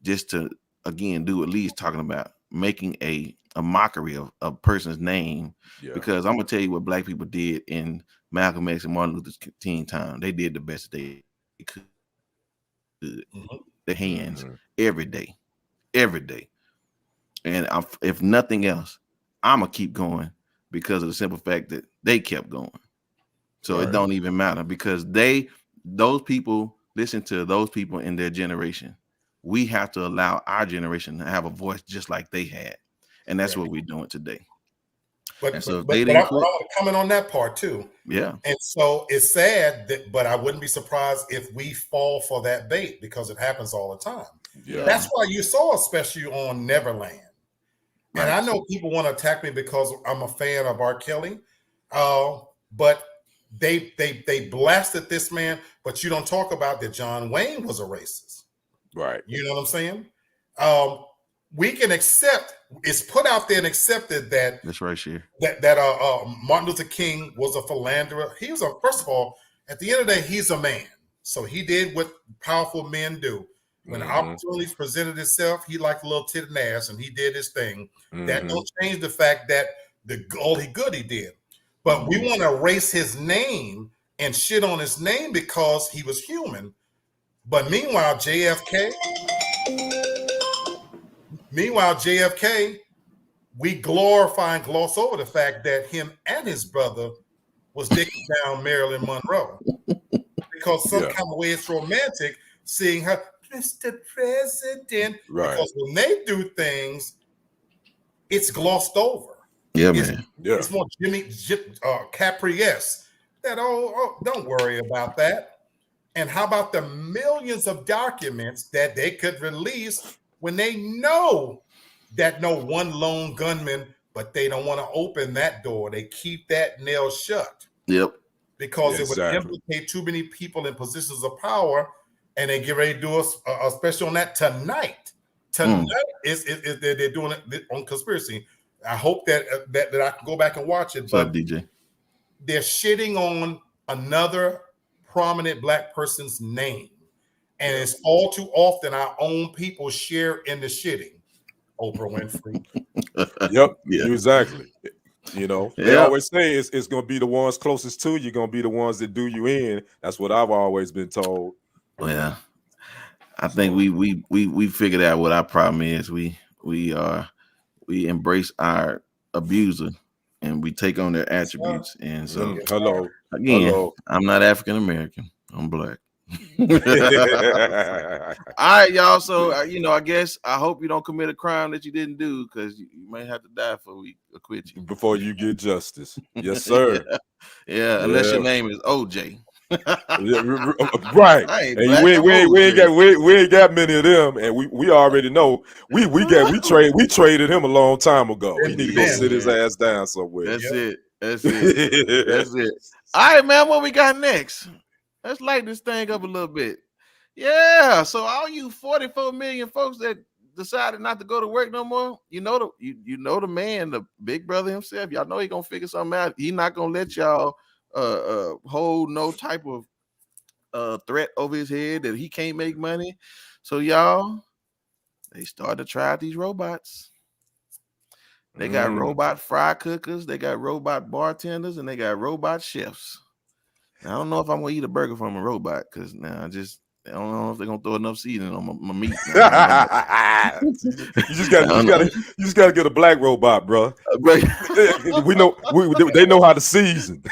[SPEAKER 1] just to, again, do what Lee's talking about, making a mockery of a person's name. Because I'm going to tell you what black people did in Malcolm X and Martin Luther King time. They did the best they could. Their hands every day. And if nothing else, I'm going to keep going because of the simple fact that they kept going. So it don't even matter because those people listen to those people in their generation. We have to allow our generation to have a voice just like they had. And that's what we're doing today.
[SPEAKER 9] But I want to comment on that part too. Yeah. And so it's sad but I wouldn't be surprised if we fall for that bait because it happens all the time. Yeah. That's why you saw, especially on Neverland. And I know people want to attack me because I'm a fan of R. Kelly, but they blasted this man. But you don't talk about that John Wayne was a racist, right? You know what I'm saying? We can accept it's put out there and accepted that
[SPEAKER 1] that's right here
[SPEAKER 9] that Martin Luther King was a philanderer. He was first of all, at the end of the day, he's a man, so he did what powerful men do. When opportunities presented itself, he liked a little tit and ass, and he did his thing. That don't change the fact that all the good he did. But we want to erase his name and shit on his name because he was human. But meanwhile, JFK, we glorify and gloss over the fact that him and his brother was dicking down Marilyn Monroe because some kind of way it's romantic seeing her. Mr. President, because when they do things, it's glossed over.
[SPEAKER 1] Yeah, man.
[SPEAKER 9] It's more Jimmy Capri-esque. That don't worry about that. And how about the millions of documents that they could release when they know that no one lone gunman, but they don't want to open that door. They keep that nail shut.
[SPEAKER 1] Yep.
[SPEAKER 9] Because it would implicate too many people in positions of power. And they get ready to do a special on that tonight. Tonight is they're doing it on Conspiracy. I hope that I can go back and watch it.
[SPEAKER 1] What's up, DJ?
[SPEAKER 9] They're shitting on another prominent black person's name, and it's all too often our own people share in the shitting. Oprah Winfrey.
[SPEAKER 2] Exactly. You know, they always say it's going to be the ones closest to you, going to be the ones that do you in. That's what I've always been told.
[SPEAKER 1] Well, I think we figured out what our problem is. We embrace our abuser and we take on their attributes. And so
[SPEAKER 2] hello.
[SPEAKER 1] I'm not African American. I'm black. All right, y'all. So I guess I hope you don't commit a crime that you didn't do, because you might have to die before we acquit you.
[SPEAKER 2] Before you get justice. Yes, sir.
[SPEAKER 1] Yeah, unless your name is OJ.
[SPEAKER 2] Right.
[SPEAKER 1] I ain't
[SPEAKER 2] And
[SPEAKER 1] black,
[SPEAKER 2] we
[SPEAKER 1] I'm
[SPEAKER 2] ain't got many of them, and we already know we traded him a long time ago. He need to go sit his ass down somewhere.
[SPEAKER 1] That's it. That's it. All right, man. What we got next? Let's light this thing up a little bit. Yeah. So all you 44 million folks that decided not to go to work no more, you know the man, the big brother himself. Y'all know he gonna figure something out. He not gonna let y'all hold no type of threat over his head that he can't make money. So y'all, they started to try out these robots. They got robot fry cookers, they got robot bartenders, and they got robot chefs. Now, I don't know if I'm gonna eat a burger from a robot, because now I don't know if they're gonna throw enough seasoning on my meat.
[SPEAKER 2] You just gotta get a black robot, bro. They know how to season.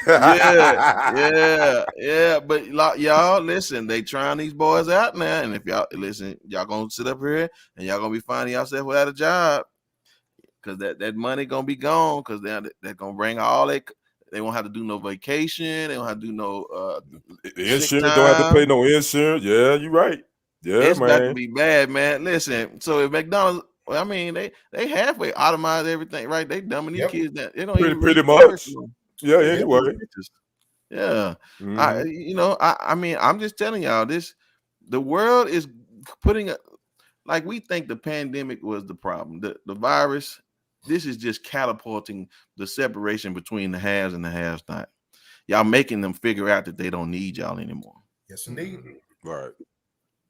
[SPEAKER 1] yeah. But y'all listen, they trying these boys out now, and if y'all listen, y'all gonna sit up here and y'all gonna be finding yourself without a job, because that money gonna be gone, because they're gonna bring all that. They won't have to do no vacation. They don't have to do no
[SPEAKER 2] insurance. Don't have to pay no insurance. Yeah, you're right. Yeah,
[SPEAKER 1] it's
[SPEAKER 2] man.
[SPEAKER 1] got to be bad, man. Listen, so if McDonald's, I mean, they halfway automate everything, right? They dumbing these kids down. They don't even
[SPEAKER 2] pretty much. Yeah, anyway.
[SPEAKER 1] Yeah. I mean, I'm just telling y'all this. The world is putting like, we think the pandemic was the problem. The virus. This is just catapulting the separation between the haves and the haves not. Y'all making them figure out that they don't need y'all anymore.
[SPEAKER 9] Yes, indeed.
[SPEAKER 2] Right.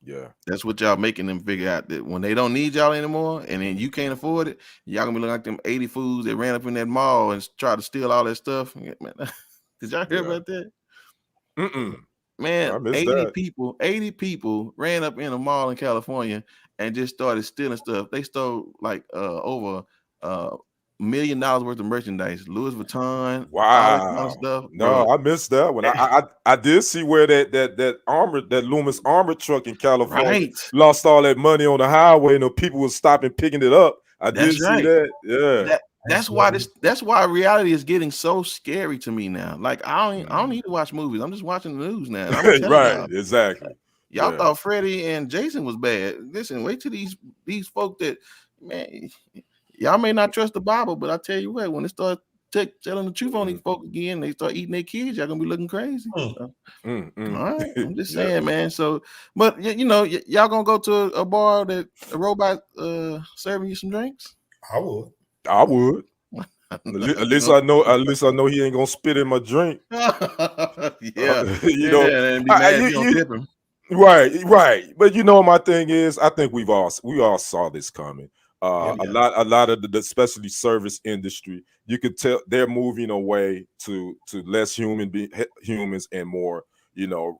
[SPEAKER 2] Yeah.
[SPEAKER 1] That's what y'all making them figure out, that when they don't need y'all anymore, and then you can't afford it, y'all gonna be looking like them 80 fools that ran up in that mall and tried to steal all that stuff. Did y'all hear about that? Man, 80 people ran up in a mall in California and just started stealing stuff. They stole like over $1 million worth of merchandise, Louis Vuitton, all that kind of stuff.
[SPEAKER 2] No,
[SPEAKER 1] bro.
[SPEAKER 2] I missed that one. I did see where that Loomis armor truck in California lost all that money on the highway, and the people were stopping picking it up. I did see that. Yeah.
[SPEAKER 1] That's why reality is getting so scary to me now. Like, I don't need to watch movies. I'm just watching the news now. And I'm telling
[SPEAKER 2] right,
[SPEAKER 1] y'all,
[SPEAKER 2] exactly.
[SPEAKER 1] Y'all thought Freddie and Jason was bad. Listen, wait till these folk that, man, y'all may not trust the Bible, but I tell you what, when they start telling the truth on these folk again, they start eating their kids, y'all gonna be looking crazy. So, all right, I'm just saying, man. So, but y'all gonna go to a bar that a robot serving you some drinks?
[SPEAKER 9] I would.
[SPEAKER 2] At least I know he ain't gonna spit in my drink.
[SPEAKER 1] And be mad if you don't tip him.
[SPEAKER 2] Right. But my thing is, I think we all saw this coming. A lot of the especially service industry, you could tell they're moving away to less humans and more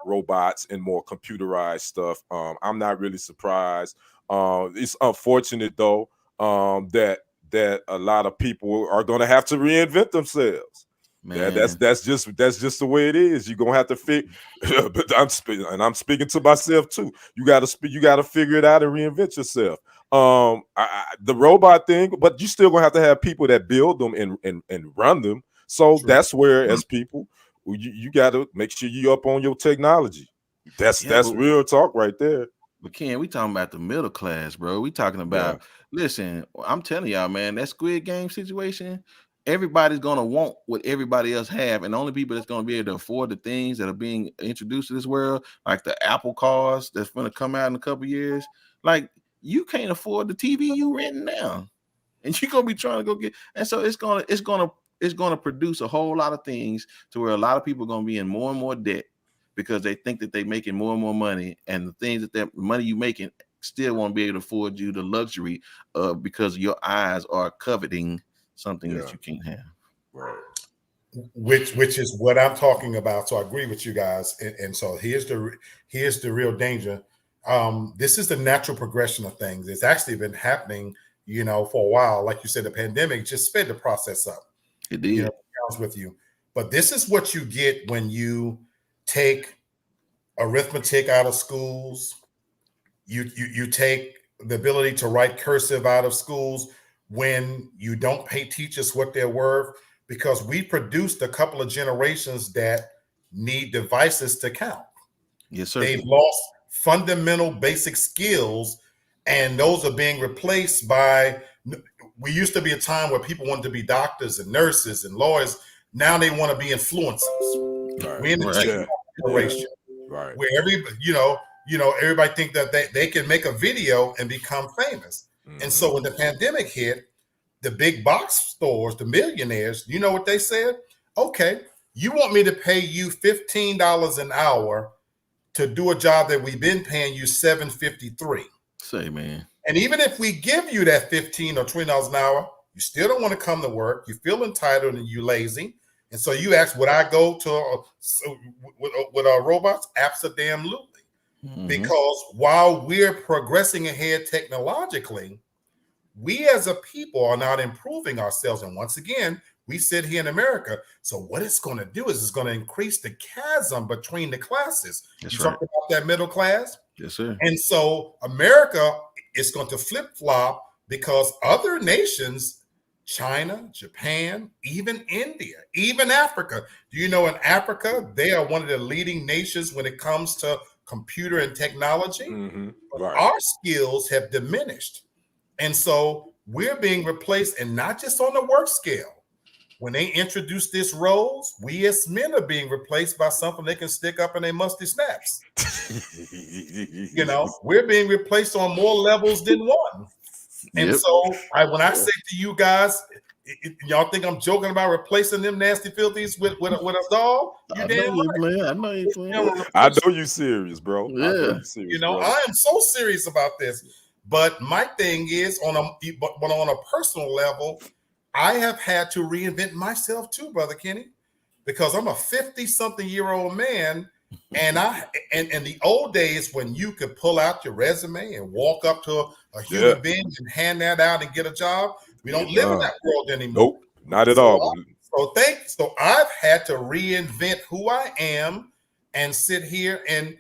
[SPEAKER 2] robots and more computerized stuff. I'm not really surprised. It's unfortunate though that a lot of people are going to have to reinvent themselves. Man. That's just the way it is. You're gonna have to figure. But I'm speaking to myself too. You got to figure it out and reinvent yourself. The robot thing, but you still gonna have to have people that build them and run them. So that's where, as people, you got to make sure you up on your technology. That's real talk right there.
[SPEAKER 1] But Ken, we talking about the middle class, bro. We talking about, listen, I'm telling y'all, man, that Squid Game situation, everybody's going to want what everybody else have. And the only people that's going to be able to afford the things that are being introduced to this world, like the Apple cars that's going to come out in a couple years, like, you can't afford the TV you renting now. And you're going to be trying to go get, and so it's going to produce a whole lot of things to where a lot of people are going to be in more and more debt, because they think that they're making more and more money, and the things that money you making still won't be able to afford you the luxury of, because your eyes are coveting something that you can't have.
[SPEAKER 2] Right.
[SPEAKER 9] Which is what I'm talking about. So I agree with you guys. And so here's the real danger. This is the natural progression of things. It's actually been happening, for a while. Like you said, the pandemic just sped the process up.
[SPEAKER 1] It did.
[SPEAKER 9] With you. But this is what you get when you take arithmetic out of schools. You take the ability to write cursive out of schools when you don't pay teachers what they're worth, because we produced a couple of generations that need devices to count.
[SPEAKER 1] Yes, sir.
[SPEAKER 9] They've lost fundamental basic skills, and those are being replaced by, we used to be a time where people wanted to be doctors and nurses and lawyers. Now they want to be influencers.
[SPEAKER 2] Right.
[SPEAKER 9] We're in the TikTok generation,
[SPEAKER 2] right,
[SPEAKER 9] where everybody, everybody think that they can make a video and become famous. And so when the pandemic hit, the big box stores, the millionaires, you know what they said? Okay, you want me to pay you $15 an hour to do a job that we've been paying you $7.53.
[SPEAKER 1] Say, man.
[SPEAKER 9] And even if we give you that $15 or $20 an hour, you still don't want to come to work. You feel entitled and you lazy. And so you ask, would I go to with our robots? Absolutely. Because while we're progressing ahead technologically, we as a people are not improving ourselves. And once again, we sit here in America. So what it's going to do is it's going to increase the chasm between the classes.
[SPEAKER 1] That's
[SPEAKER 9] you
[SPEAKER 1] right.
[SPEAKER 9] talked about that middle class?
[SPEAKER 1] Yes, sir.
[SPEAKER 9] And so America is going to flip-flop because other nations, China, Japan, even India, even Africa. Do you know in Africa, they are one of the leading nations when it comes to computer and technology? But our skills have diminished. And so we're being replaced, and not just on the work scale. When they introduce this roles, we as men are being replaced by something they can stick up in their musty snaps. We're being replaced on more levels than one. And so when I say to you guys, y'all think I'm joking about replacing them nasty filthies with a dog? You damn right.
[SPEAKER 1] I know you're playing.
[SPEAKER 2] I know you serious, bro.
[SPEAKER 1] Yeah.
[SPEAKER 9] I am so serious about this. But my thing is, on a personal level, I have had to reinvent myself too, Brother Kenny, because I'm a 50-something-year-old man, and in the old days when you could pull out your resume and walk up to a human being and hand that out and get a job, we don't live in that world anymore.
[SPEAKER 2] Nope, not at all.
[SPEAKER 9] So I've had to reinvent who I am and sit here and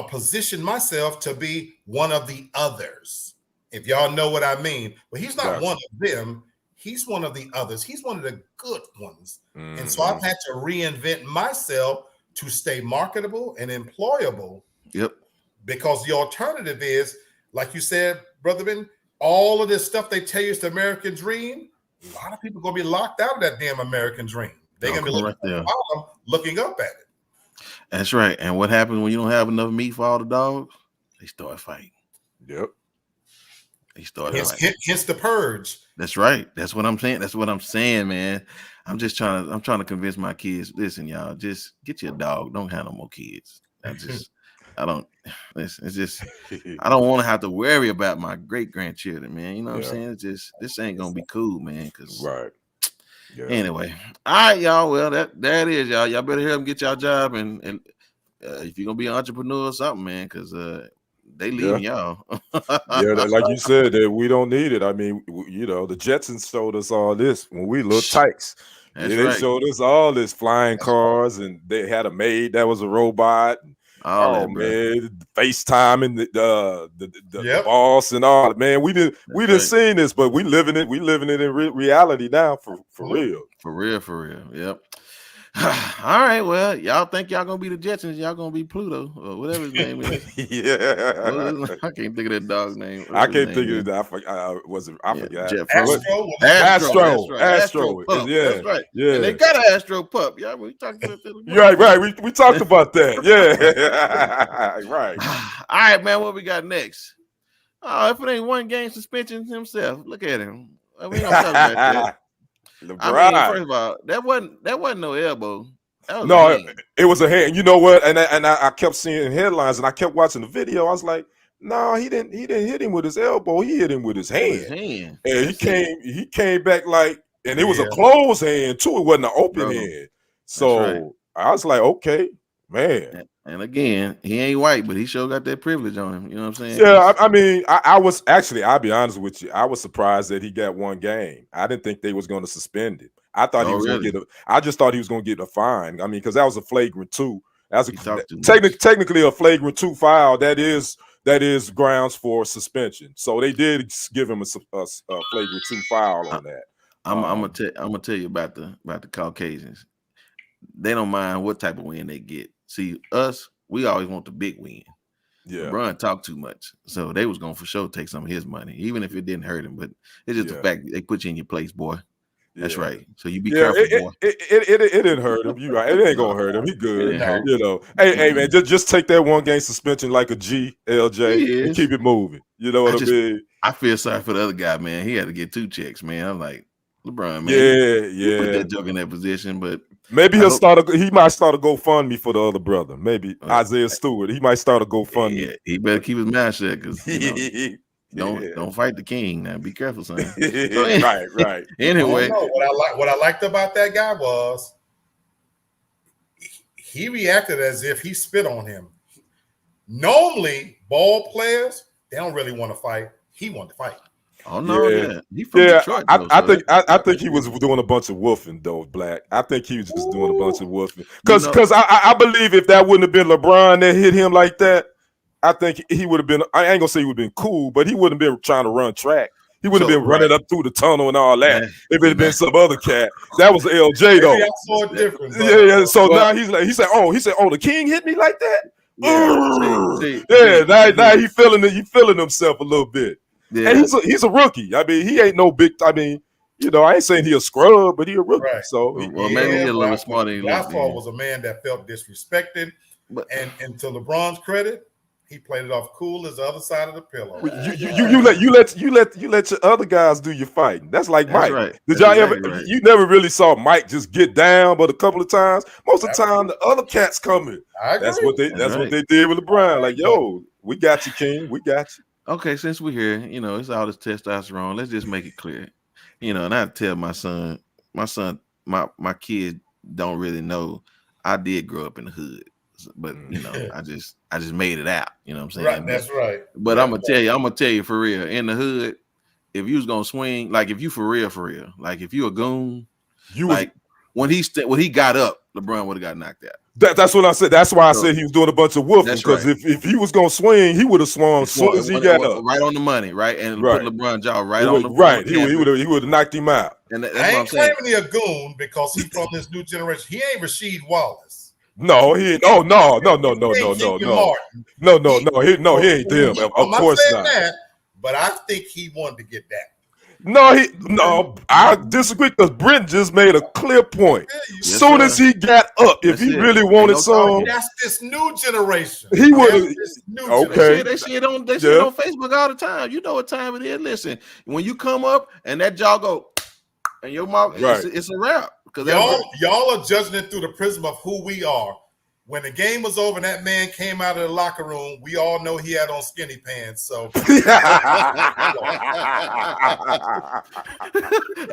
[SPEAKER 9] position myself to be one of the others, if y'all know what I mean. But he's not one of them. He's one of the others. He's one of the good ones. And so I've had to reinvent myself to stay marketable and employable.
[SPEAKER 1] Yep.
[SPEAKER 9] Because the alternative is, like you said, Brother Ben, all of this stuff they tell you is the American dream. A lot of people are going to be locked out of that damn American dream. They're going to be looking up at it.
[SPEAKER 1] That's right. And what happens when you don't have enough meat for all the dogs? They start fighting.
[SPEAKER 2] Yep.
[SPEAKER 1] They start fighting.
[SPEAKER 9] Hence the purge.
[SPEAKER 1] That's right. That's what I'm saying. That's what I'm saying, man. I'm trying to convince my kids. Listen, y'all, just get your dog. Don't have no more kids. I don't want to have to worry about my great grandchildren, man. You know what I'm saying? It's just, this ain't gonna be cool, man. Anyway, all right, y'all. Well, that is, y'all. Y'all better help them get y'all job, and if you're gonna be an entrepreneur or something, man, because they leaving y'all.
[SPEAKER 2] Like you said, that we don't need it. I mean, the Jetsons showed us all this when we little tykes. They showed us all this flying cars, and they had a maid that was a robot. Man, FaceTime and the boss and all. Man, we didn't seen this, but we living it. We living it in reality now for real. For real.
[SPEAKER 1] Yep. All right. Well, y'all think y'all gonna be the Jetsons? Y'all gonna be Pluto or whatever his name is? I can't think of that dog's name.
[SPEAKER 2] I can't think of that. I forgot.
[SPEAKER 1] Astro. That's right. Yeah. And they got an Astro pup. Yeah, we talked about that.
[SPEAKER 2] Right. We talked about that. Yeah. Right.
[SPEAKER 1] All right, man. What we got next? Oh, if it ain't one game suspension himself, look at him. We don't talk about that. I mean, first of all, that wasn't no elbow.
[SPEAKER 2] It was a hand. You know what? And I kept seeing headlines, and I kept watching the video. I was like, no, he didn't hit him with his elbow. He hit him with his hand. And he came back and it was a closed hand too. It wasn't an open hand. So I was like, okay, man.
[SPEAKER 1] And again, he ain't white, but he sure got that privilege on him. You know what I'm saying?
[SPEAKER 2] Yeah, I mean, I was actually, I'll be honest with you, I was surprised that he got one game. I didn't think they was going to suspend it. I thought he was going to get I just thought he was going to get a fine. I mean, because that was a flagrant 2. That's
[SPEAKER 1] He talked too much.
[SPEAKER 2] technically a flagrant 2 foul. That is grounds for suspension. So they did give him a flagrant 2 foul on that.
[SPEAKER 1] I'm gonna tell you about the Caucasians. They don't mind what type of win they get. See, us, we always want the big win.
[SPEAKER 2] Yeah.
[SPEAKER 1] LeBron talked too much, so they was gonna for sure take some of his money, even if it didn't hurt him. But it's just the fact that they put you in your place, boy. That's right. So you be careful, boy.
[SPEAKER 2] It didn't hurt him. You right. It ain't gonna hurt him. He good. You know. Hey man, just take that 1 game suspension like a G, LJ, and keep it moving. You know what I mean?
[SPEAKER 1] I feel sorry for the other guy, man. He had to get 2 checks, man. I'm like, LeBron, man.
[SPEAKER 2] Yeah.
[SPEAKER 1] Put that joke in that position, but
[SPEAKER 2] maybe he might start a GoFundMe for the other brother. Maybe Isaiah Stewart. He might start a GoFundMe.
[SPEAKER 1] Yeah, he better keep his mouth shut because don't fight the king. Now be careful, son. So,
[SPEAKER 2] right.
[SPEAKER 1] Anyway,
[SPEAKER 9] what I liked about that guy was he reacted as if he spit on him. Normally, ball players, they don't really want to fight. He wanted to fight.
[SPEAKER 1] Oh no, he from Detroit.
[SPEAKER 2] I think he was doing a bunch of woofing though, Black. I think he was just doing a bunch of woofing. Because I believe if that wouldn't have been LeBron that hit him like that, I think he would have been. I ain't gonna say he would have been cool, but he wouldn't have been trying to run track. He wouldn't have been running up through the tunnel and all that. If it had been some other cat, that was LJ though.
[SPEAKER 9] I saw it different.
[SPEAKER 2] Yeah. So now he said, oh, the king hit me like that. Now he feeling it. He feeling himself a little bit. Yeah. And he's a rookie. I mean, he ain't no big. I mean, I ain't saying he a scrub, but he a rookie. Right. So
[SPEAKER 1] maybe he's a little smarter.
[SPEAKER 9] Lafayette was a man that felt disrespected, and to LeBron's credit, he played it off cool as the other side of the pillow.
[SPEAKER 2] You let your other guys do your fighting. That's like Mike.
[SPEAKER 1] Right.
[SPEAKER 2] Did y'all ever? Right. You never really saw Mike just get down, but a couple of times. Most of the time, the other cats coming. That's what they did with LeBron. Like, yo, we got you, King. We got you.
[SPEAKER 1] Okay, since we're here, it's all this testosterone. Let's just make it clear. And I tell my son, my kid don't really know. I did grow up in the hood, but I just made it out. You know what I'm saying?
[SPEAKER 9] Right, that's right.
[SPEAKER 1] But I'm gonna tell you for real. In the hood, if you was gonna swing, like if you for real, like if you a goon, when he got up, LeBron would have got knocked out.
[SPEAKER 2] That's what I said. That's why I said he was doing a bunch of woofing. Because if he was gonna swing, he would have swung as soon as he got up.
[SPEAKER 1] Right on the money, right? And put LeBron jaw right on the
[SPEAKER 2] right. He would have knocked him out.
[SPEAKER 1] And that's
[SPEAKER 9] I ain't claiming he a goon because he's from this new generation. He ain't Rasheed Wallace.
[SPEAKER 2] No, he ain't. Oh no. He ain't them. Of course not.
[SPEAKER 9] That, but I think he wanted to get that.
[SPEAKER 2] No, I disagree because Brenton just made a clear point. Soon as he got up, if he really wanted some,
[SPEAKER 9] that's this new generation.
[SPEAKER 2] He would have. Okay,
[SPEAKER 1] they see it on Facebook all the time. You know what time it is. Listen, when you come up and that jaw go, and your mouth, it's a wrap. Because
[SPEAKER 9] y'all are judging it through the prism of who we are. When the game was over and that man came out of the locker room, we all know he had on skinny pants. So,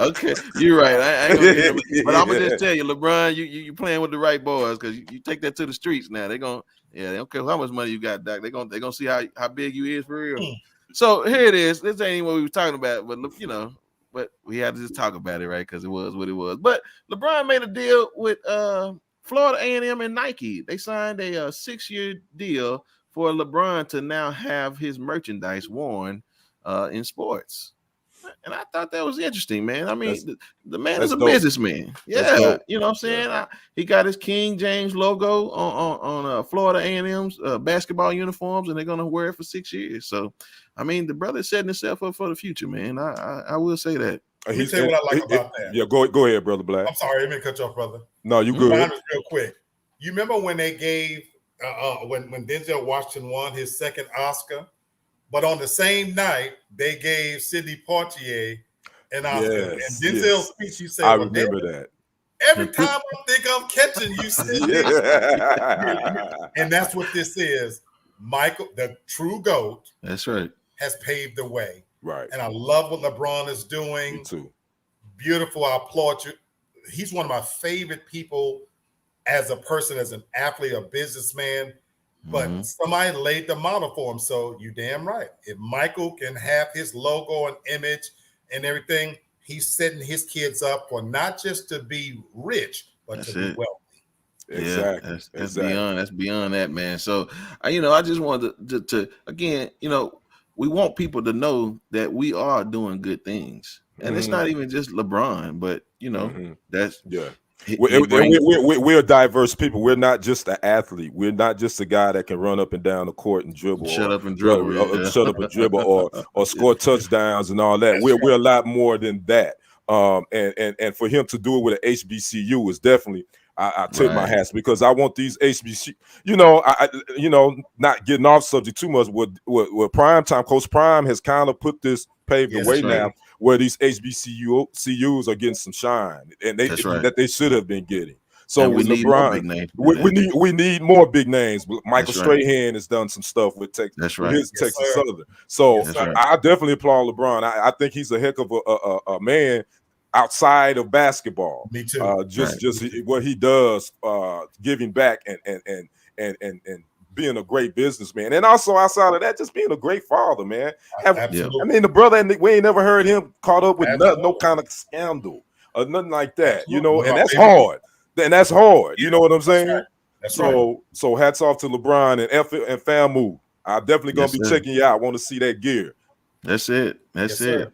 [SPEAKER 1] okay, you're right. I ain't gonna get it, but I'm gonna just tell you, LeBron, you playing with the right boys because you take that to the streets now. They don't care how much money you got, Doc. They gonna see how big you is for real. So here it is. This ain't what we were talking about, but but we had to just talk about it, right? Because it was what it was. But LeBron made a deal with Florida A&M and Nike. They signed a 6-year deal for LeBron to now have his merchandise worn in sports. And I thought that was interesting, man. I mean, the man is a businessman. Yeah, you know what I'm saying? He got his King James logo on Florida A&M's basketball uniforms, and they're going to wear it for 6 years. So, I mean, the brother's setting himself up for the future, man. I will say that.
[SPEAKER 9] Let me tell you what I like about that.
[SPEAKER 2] Yeah, go ahead, Brother Black.
[SPEAKER 9] I'm sorry, let me cut you off, brother.
[SPEAKER 2] No, you good.
[SPEAKER 9] Real quick. You remember when they gave when Denzel Washington won his second Oscar, but on the same night they gave Sidney Poitier an Oscar. And Denzel's speech, he said,
[SPEAKER 2] "I remember that."
[SPEAKER 9] Every time I think I'm catching you, Sidney, and that's what this is. Michael, the true GOAT,
[SPEAKER 1] that's right,
[SPEAKER 9] has paved the way.
[SPEAKER 2] Right.
[SPEAKER 9] And I love what LeBron is doing.
[SPEAKER 2] Me too.
[SPEAKER 9] Beautiful. I applaud you. He's one of my favorite people as a person, as an athlete, a businessman. But somebody laid the model for him. So you damn right. If Michael can have his logo and image and everything, he's setting his kids up for not just to be rich, but to be wealthy.
[SPEAKER 2] Exactly.
[SPEAKER 1] Yeah, that's
[SPEAKER 2] Exactly.
[SPEAKER 1] beyond that, man. So I just wanted to again, we want people to know that we are doing good things, and it's
[SPEAKER 2] Mhm.
[SPEAKER 1] not even just LeBron, but
[SPEAKER 2] Mhm.
[SPEAKER 1] that's
[SPEAKER 2] Yeah.
[SPEAKER 1] he brings.
[SPEAKER 2] We're diverse people. We're not just an athlete. We're not just a guy that can run up and down the court and dribble,
[SPEAKER 1] Shut
[SPEAKER 2] or
[SPEAKER 1] up and dribble, yeah.
[SPEAKER 2] shut up and dribble, or score touchdowns and all that.
[SPEAKER 9] That's
[SPEAKER 2] We're
[SPEAKER 9] right.
[SPEAKER 2] a lot more than that. And for him to do it with an HBCU is definitely, I tip my
[SPEAKER 1] Right.
[SPEAKER 2] hats, because I want these HBC. Not getting off subject too much. With Prime Time, Coach Prime has kind of paved the
[SPEAKER 9] Yes,
[SPEAKER 2] way
[SPEAKER 9] sir.
[SPEAKER 2] now, where these HBCUs are getting some shine, and
[SPEAKER 1] That's right.
[SPEAKER 2] that they should have been getting. So
[SPEAKER 1] And we
[SPEAKER 2] with
[SPEAKER 1] need more
[SPEAKER 2] LeBron,
[SPEAKER 1] big names to do that.
[SPEAKER 2] we need more big names. Michael
[SPEAKER 1] That's right.
[SPEAKER 2] Strahan has done some stuff with
[SPEAKER 1] That's
[SPEAKER 2] with
[SPEAKER 1] right.
[SPEAKER 2] his
[SPEAKER 9] Yes,
[SPEAKER 2] Texas
[SPEAKER 9] sir.
[SPEAKER 2] Southern. So
[SPEAKER 1] That's right.
[SPEAKER 2] I definitely applaud LeBron. I think he's a heck of a man outside of basketball.
[SPEAKER 9] Me too.
[SPEAKER 2] Just
[SPEAKER 9] Right.
[SPEAKER 2] what he does, giving back and being a great businessman, and also outside of that, just being a great father, man.
[SPEAKER 9] Absolutely.
[SPEAKER 2] I mean, the brother, and we ain't never heard him caught up with no
[SPEAKER 9] Absolutely.
[SPEAKER 2] kind of scandal or nothing like that,
[SPEAKER 9] Absolutely. One of
[SPEAKER 2] and
[SPEAKER 9] my
[SPEAKER 2] that's
[SPEAKER 9] favorite
[SPEAKER 2] hard. And that's hard. You know what I'm
[SPEAKER 9] That's
[SPEAKER 2] saying?
[SPEAKER 9] right. That's right.
[SPEAKER 2] So hats off to LeBron and FAMU. I'm definitely gonna
[SPEAKER 1] Yes,
[SPEAKER 2] be
[SPEAKER 1] sir.
[SPEAKER 2] checking you out. I want to see that gear.
[SPEAKER 1] That's it. That's
[SPEAKER 9] Yes,
[SPEAKER 1] it.
[SPEAKER 9] sir. Yes,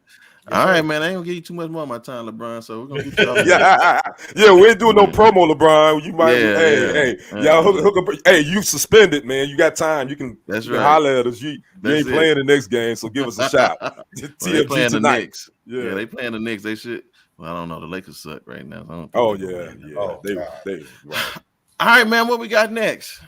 [SPEAKER 1] All
[SPEAKER 9] sir.
[SPEAKER 1] right, man. I ain't gonna give you too much more of my time, LeBron. So we're gonna get you off of here.
[SPEAKER 2] Yeah, we ain't doing no promo, LeBron. You might,
[SPEAKER 1] Yeah,
[SPEAKER 2] hey,
[SPEAKER 1] yeah.
[SPEAKER 2] y'all hook up. Hey, you suspended, man. You got time. You can
[SPEAKER 1] That's right.
[SPEAKER 2] holler at us. You
[SPEAKER 1] That's
[SPEAKER 2] ain't
[SPEAKER 1] it.
[SPEAKER 2] playing the next game, so give us a shout.
[SPEAKER 1] Well, they
[SPEAKER 2] TFG
[SPEAKER 1] playing the
[SPEAKER 2] tonight.
[SPEAKER 1] Knicks. Yeah, they playing the Knicks. They should. Well, I don't know. The Lakers suck right now. So I don't think
[SPEAKER 2] Oh
[SPEAKER 1] they gonna
[SPEAKER 2] yeah,
[SPEAKER 1] win.
[SPEAKER 2] yeah.
[SPEAKER 9] Oh,
[SPEAKER 2] they
[SPEAKER 9] God.
[SPEAKER 2] right.
[SPEAKER 1] All right, man. What we got next?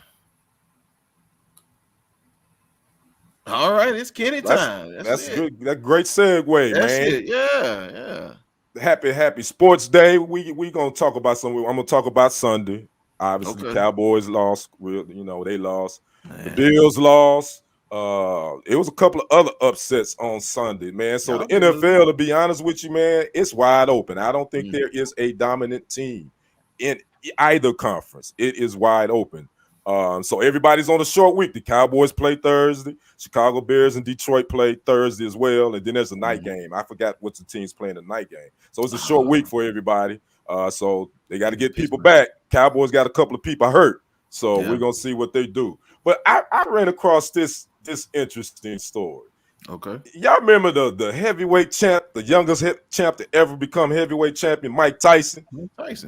[SPEAKER 1] All right, it's Kenny time.
[SPEAKER 2] That's
[SPEAKER 1] it.
[SPEAKER 2] good. That great segue,
[SPEAKER 1] That's
[SPEAKER 2] man.
[SPEAKER 1] it. Yeah.
[SPEAKER 2] Happy Sports Day. We gonna talk about something. I'm gonna talk about Sunday. Obviously,
[SPEAKER 1] Okay.
[SPEAKER 2] Cowboys lost. They lost.
[SPEAKER 1] Man.
[SPEAKER 2] The Bills lost. It was a couple of other upsets on Sunday, man. So the NFL, to be honest with you, man, it's wide open. I don't think there is a dominant team in either conference. It is wide open. So everybody's on a short week. The Cowboys play Thursday. Chicago Bears and Detroit play Thursday as well. And then there's a night game. I forgot what the team's playing the night game. So it's a short week for everybody. So they got to get people back. Cowboys got a couple of people hurt. So we're going to see what they do. But I ran across this interesting story.
[SPEAKER 1] Okay.
[SPEAKER 2] Y'all remember the heavyweight champ, the youngest champ to ever become heavyweight champion, Mike Tyson?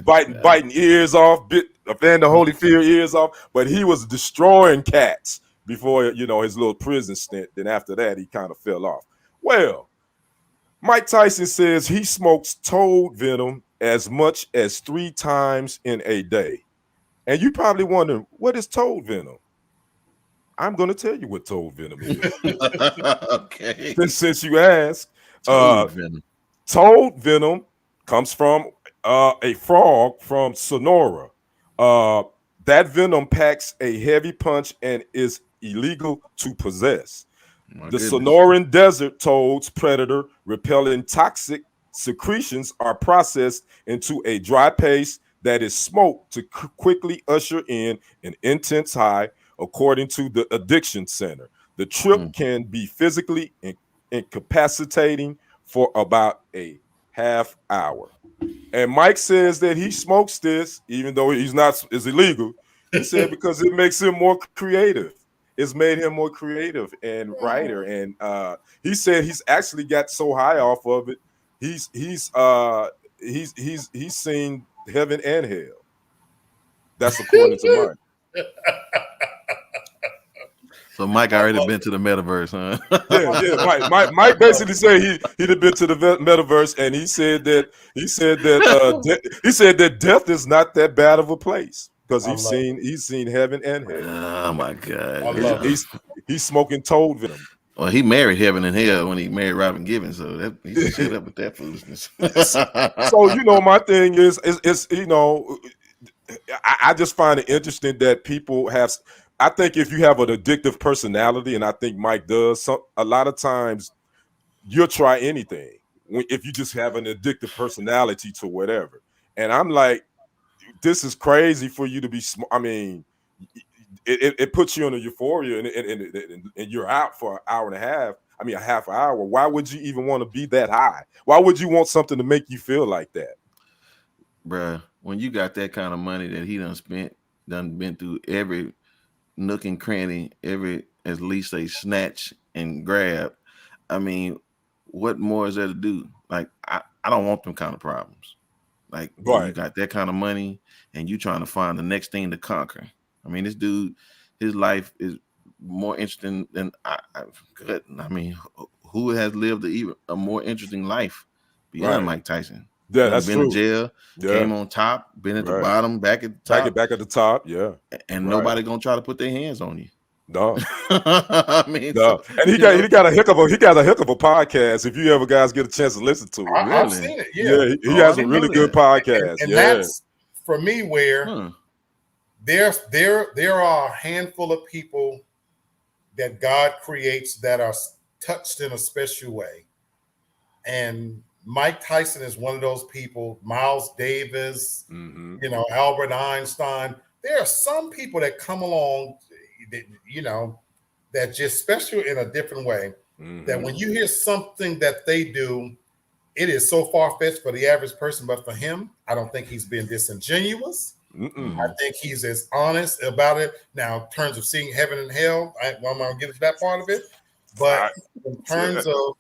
[SPEAKER 2] Biting ears off, bit Evander Holyfield ears off, but he was destroying cats before his little prison stint. Then after that, he kind of fell off. Well, Mike Tyson says he smokes toad venom as much as 3 times in a day. And you probably wondering, what is toad venom? I'm going to tell you what toad venom is.
[SPEAKER 1] Okay.
[SPEAKER 2] Since you asked,
[SPEAKER 1] toad venom.
[SPEAKER 2] Toad venom comes from a frog from Sonora. That venom packs a heavy punch and is illegal to possess. The Sonoran desert toad's predator repelling toxic secretions are processed into a dry paste that is smoked to quickly usher in an intense high, according to the Addiction Center. The trip can be physically incapacitating for about a half hour. And Mike says that he smokes this, even though it's illegal. He said because it makes him more creative. It's made him more creative and writer. And he said he's actually got so high off of it, he's seen heaven and hell. That's according to Mike.
[SPEAKER 1] So Mike already been to the metaverse, huh?
[SPEAKER 2] Yeah. Mike basically said he'd have been to the metaverse, and he said that death is not that bad of a place because he's seen heaven and hell.
[SPEAKER 1] Oh my God!
[SPEAKER 2] He's smoking toad venom.
[SPEAKER 1] Well, he married heaven and hell when he married Robin Givens, so he should shut up with that foolishness.
[SPEAKER 2] So my thing is I just find it interesting that people have. I think if you have an addictive personality, and I think Mike does, a lot of times you'll try anything if you just have an addictive personality to whatever. And I'm like, this is crazy for you to be. I mean, it puts you in a euphoria, and you're out for an hour and a half. I mean, a half hour. Why would you even want to be that high? Why would you want something to make you feel like that?
[SPEAKER 1] Bruh, when you got that kind of money that he done spent, done been through every nook and cranny, every at least they snatch and grab. I mean, what more is there to do? Like, I don't want them kind of problems. Like when you
[SPEAKER 2] Right.
[SPEAKER 1] got that kind of money and you trying to find the next thing to conquer. I mean, this dude, his life is more interesting than good. I mean, who has lived a more interesting life beyond
[SPEAKER 2] Right.
[SPEAKER 1] Mike Tyson?
[SPEAKER 2] Yeah,
[SPEAKER 1] Done
[SPEAKER 2] that's
[SPEAKER 1] been in
[SPEAKER 2] true.
[SPEAKER 1] jail,
[SPEAKER 2] Yeah.
[SPEAKER 1] came on top, been at the
[SPEAKER 2] Right.
[SPEAKER 1] bottom, back at the top,
[SPEAKER 2] Back at the top. Yeah.
[SPEAKER 1] and
[SPEAKER 2] Right.
[SPEAKER 1] nobody gonna try to put their hands on you.
[SPEAKER 2] No.
[SPEAKER 1] I mean,
[SPEAKER 2] No.
[SPEAKER 1] so,
[SPEAKER 2] And he got a heck of a podcast. If you ever guys get a chance to listen to it.
[SPEAKER 9] I've seen it. Yeah,
[SPEAKER 2] Yeah, he has a really good podcast.
[SPEAKER 9] and
[SPEAKER 2] yeah.
[SPEAKER 9] that's for me where there are a handful of people that God creates that are touched in a special way, and Mike Tyson is one of those people. Miles Davis, you know, Albert Einstein. There are some people that come along, that, you know, that just special in a different way. That when you hear something that they do, it is so far-fetched for the average person, but for him, I don't think he's been disingenuous. I think he's as honest about it. Now, in terms of seeing heaven and hell, I'm going to get to that part of it. But in terms of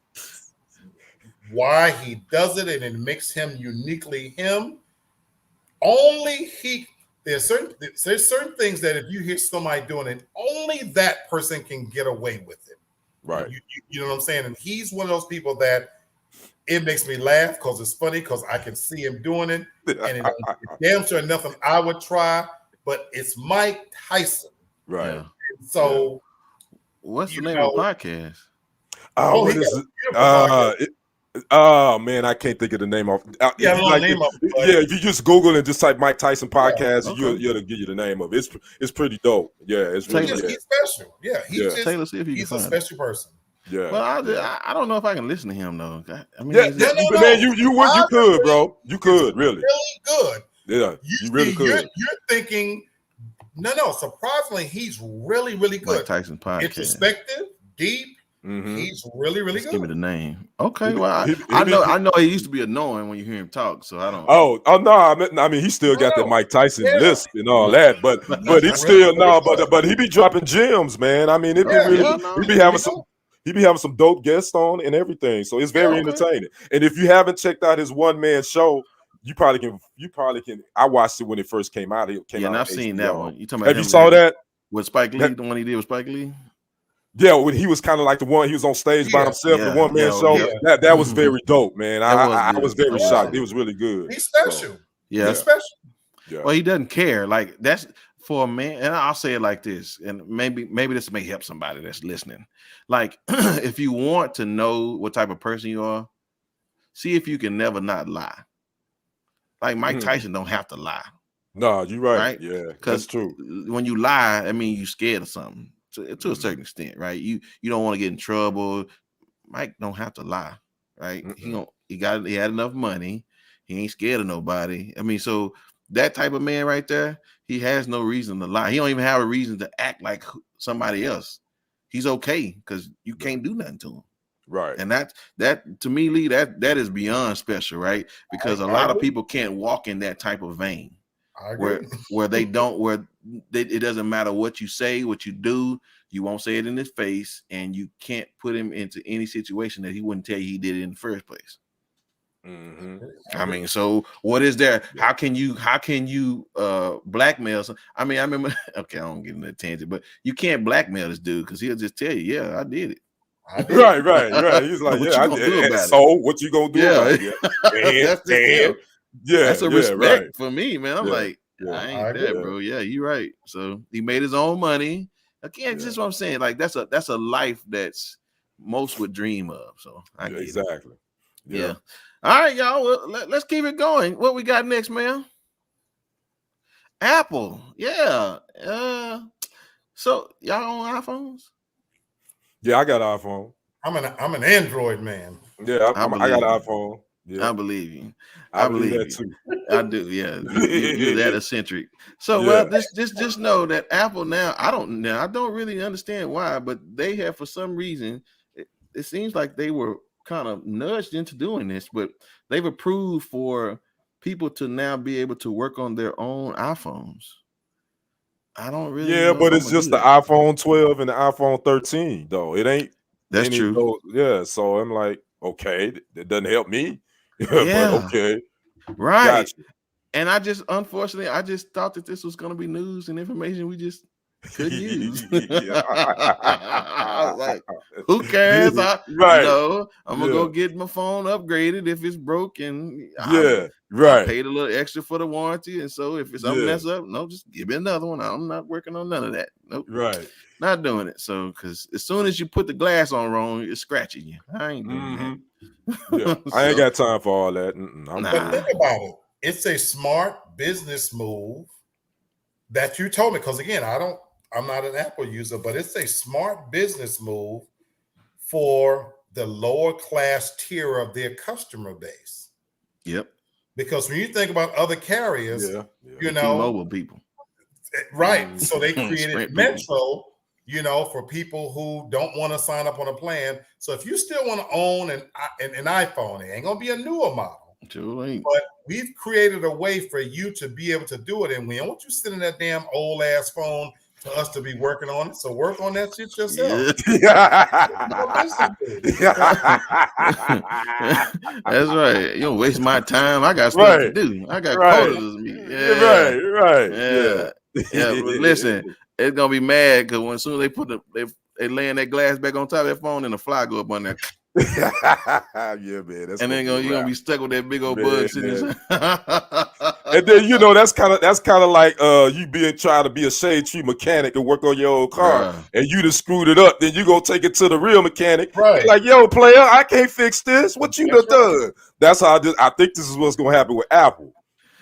[SPEAKER 9] why he does it and it makes him uniquely him, only he. There's certain things that if you hear somebody doing it, only that person can get away with it.
[SPEAKER 2] Right.
[SPEAKER 9] You know what I'm saying? And he's one of those people that it makes me laugh because it's funny because I can see him doing it. And it's damn sure nothing I would try, but it's Mike Tyson.
[SPEAKER 2] Right.
[SPEAKER 9] And so
[SPEAKER 1] what's the name of the podcast?
[SPEAKER 2] Oh, what is it? Oh man, I can't think of the name of. If you just Google and just type Mike Tyson podcast, you'll give you the name of it. It's pretty dope. Yeah, it's really
[SPEAKER 9] he's special. Yeah,
[SPEAKER 1] Taylor, see if you
[SPEAKER 9] he's
[SPEAKER 1] can
[SPEAKER 9] a
[SPEAKER 1] find
[SPEAKER 9] special person.
[SPEAKER 2] Yeah.
[SPEAKER 1] Well, I don't know if I can listen to him though. I mean,
[SPEAKER 2] man, you could, bro. You could really.
[SPEAKER 9] Really good.
[SPEAKER 2] Yeah, you really could.
[SPEAKER 9] You're thinking, no. Surprisingly, he's really, really good.
[SPEAKER 1] Mike Tyson podcast.
[SPEAKER 9] Introspective, deep. He's really, really good.
[SPEAKER 1] Give me the name. Okay, well, I know he used to be annoying when you hear him talk, so I don't.
[SPEAKER 2] Oh no! I mean, he still got that Mike Tyson lisp and all that, but it's still but he be dropping gems, man. I mean, he be having some dope guests on and everything, so it's very entertaining. And if you haven't checked out his one man show, you probably can. I watched it when it first came out.
[SPEAKER 1] I've seen that one. You talking
[SPEAKER 2] about?
[SPEAKER 1] Have
[SPEAKER 2] you saw that
[SPEAKER 1] with Spike Lee? The one he did with Spike Lee.
[SPEAKER 2] Yeah, when he was kind of like the one, he was on stage by himself, the one man show. Yeah. That was very dope, man. I was very shocked. It was really good.
[SPEAKER 9] He's special.
[SPEAKER 1] So,
[SPEAKER 9] he's special.
[SPEAKER 2] Yeah.
[SPEAKER 1] Well, he doesn't care. Like that's for a man, and I'll say it like this, and maybe this may help somebody that's listening. Like, if you want to know what type of person you are, see if you can never not lie. Like Mike Tyson don't have to lie.
[SPEAKER 2] No, you're right. Yeah, that's true.
[SPEAKER 1] When you lie, I mean you're scared of something. To a certain extent, right? You don't want to get in trouble. Mike don't have to lie, right? He had enough money. He ain't scared of nobody. I mean, so that type of man right there, he has no reason to lie. He don't even have a reason to act like somebody else. He's okay because you can't do nothing to him.
[SPEAKER 2] Right.
[SPEAKER 1] And that to me, Lee, that is beyond special, right? Because a lot of people can't walk in that type of vein. Where they don't, it doesn't matter what you say, what you do, you won't say it in his face, and you can't put him into any situation that he wouldn't tell you he did it in the first place. I mean, so what is there? How can you blackmail? I mean, I remember. Okay, I don't get into a tangent, but you can't blackmail this dude because he'll just tell you, "Yeah, I did it."
[SPEAKER 2] Right. He's like, "Yeah, I did it." So what you gonna do about it?
[SPEAKER 1] That's a respect for me, man. I'm like, I ain't that, bro. Yeah, you're right. So he made his own money. Again, just what I'm saying. Like that's a life that's most would dream of. So I get
[SPEAKER 2] exactly.
[SPEAKER 1] It. Yeah. All right, y'all. Well, let's keep it going. What we got next, man? Apple. Yeah. So y'all on iPhones?
[SPEAKER 2] Yeah, I got an iPhone.
[SPEAKER 9] I'm an Android man.
[SPEAKER 2] Yeah, I got an iPhone. Yeah.
[SPEAKER 1] I believe you.
[SPEAKER 2] I believe that too.
[SPEAKER 1] I do. Yeah, you're that eccentric. So, just know that Apple now. I don't really understand why, but they have for some reason. It seems like they were kind of nudged into doing this, but they've approved for people to now be able to work on their own iPhones. I don't really
[SPEAKER 2] Yeah,
[SPEAKER 1] know if
[SPEAKER 2] but
[SPEAKER 1] I'm
[SPEAKER 2] it's
[SPEAKER 1] gonna
[SPEAKER 2] just
[SPEAKER 1] do
[SPEAKER 2] the
[SPEAKER 1] that.
[SPEAKER 2] iPhone 12 and the iPhone 13, though. It ain't
[SPEAKER 1] That's
[SPEAKER 2] any of
[SPEAKER 1] true.
[SPEAKER 2] those. Yeah, so I'm like, okay, that doesn't help me. But
[SPEAKER 1] Yeah,
[SPEAKER 2] okay,
[SPEAKER 1] right.
[SPEAKER 2] gotcha.
[SPEAKER 1] And unfortunately, I just thought that this was gonna be news and information we just couldn't use. I was like, who cares?
[SPEAKER 2] Right.
[SPEAKER 1] I'm gonna
[SPEAKER 2] Yeah.
[SPEAKER 1] go get my phone upgraded if it's broken.
[SPEAKER 2] Yeah.
[SPEAKER 1] I
[SPEAKER 2] Right.
[SPEAKER 1] paid a little extra for the warranty, and so if it's something
[SPEAKER 2] Yeah.
[SPEAKER 1] mess up, no, just give me another one. I'm not working on none of that. Nope,
[SPEAKER 2] Right.
[SPEAKER 1] not doing it. So, because as soon as you put the glass on wrong, it's scratching you. I ain't doing
[SPEAKER 2] Mhm.
[SPEAKER 1] that.
[SPEAKER 2] Yeah. I ain't
[SPEAKER 1] So,
[SPEAKER 2] got time for all that. I'm
[SPEAKER 9] But
[SPEAKER 1] nah.
[SPEAKER 2] good.
[SPEAKER 9] think about it. It's a smart business move that you told me. Because again, I'm not an Apple user, but it's a smart business move for the lower class tier of their customer base.
[SPEAKER 1] Yep.
[SPEAKER 9] Because when you think about other carriers,
[SPEAKER 2] Yeah.
[SPEAKER 9] you
[SPEAKER 1] The
[SPEAKER 9] know,
[SPEAKER 1] T-Mobile people.
[SPEAKER 9] right. So they created
[SPEAKER 1] Sprint people.
[SPEAKER 9] Metro, for people who don't want to sign up on a plan. So if you still want to own an iPhone, it ain't gonna be a newer model.
[SPEAKER 1] Sure ain't.
[SPEAKER 9] But we've created a way for you to be able to do it, and we don't want you sitting that damn old ass phone for us to be working on it. So work on that shit yourself.
[SPEAKER 1] That's right. You don't waste my time. I got stuff to
[SPEAKER 2] Right.
[SPEAKER 1] do. I got
[SPEAKER 2] Right.
[SPEAKER 1] quotas to meet.
[SPEAKER 2] Right. Right.
[SPEAKER 1] Yeah. Yeah. But listen, it's gonna be mad because when soon as they laying that glass back on top of that phone and the fly go up on there.
[SPEAKER 2] Yeah, man. That's
[SPEAKER 1] And then you're gonna be stuck with that big old bug sitting inside.
[SPEAKER 2] And then that's kind of like you trying to be a shade tree mechanic and work on your old car,
[SPEAKER 1] Bruh.
[SPEAKER 2] and you just screwed it up. Then you gonna take it to the real mechanic,
[SPEAKER 9] Right.
[SPEAKER 2] like, yo, player, I can't fix this. What you
[SPEAKER 9] That's
[SPEAKER 2] done done? That's how I think this is what's gonna happen with Apple,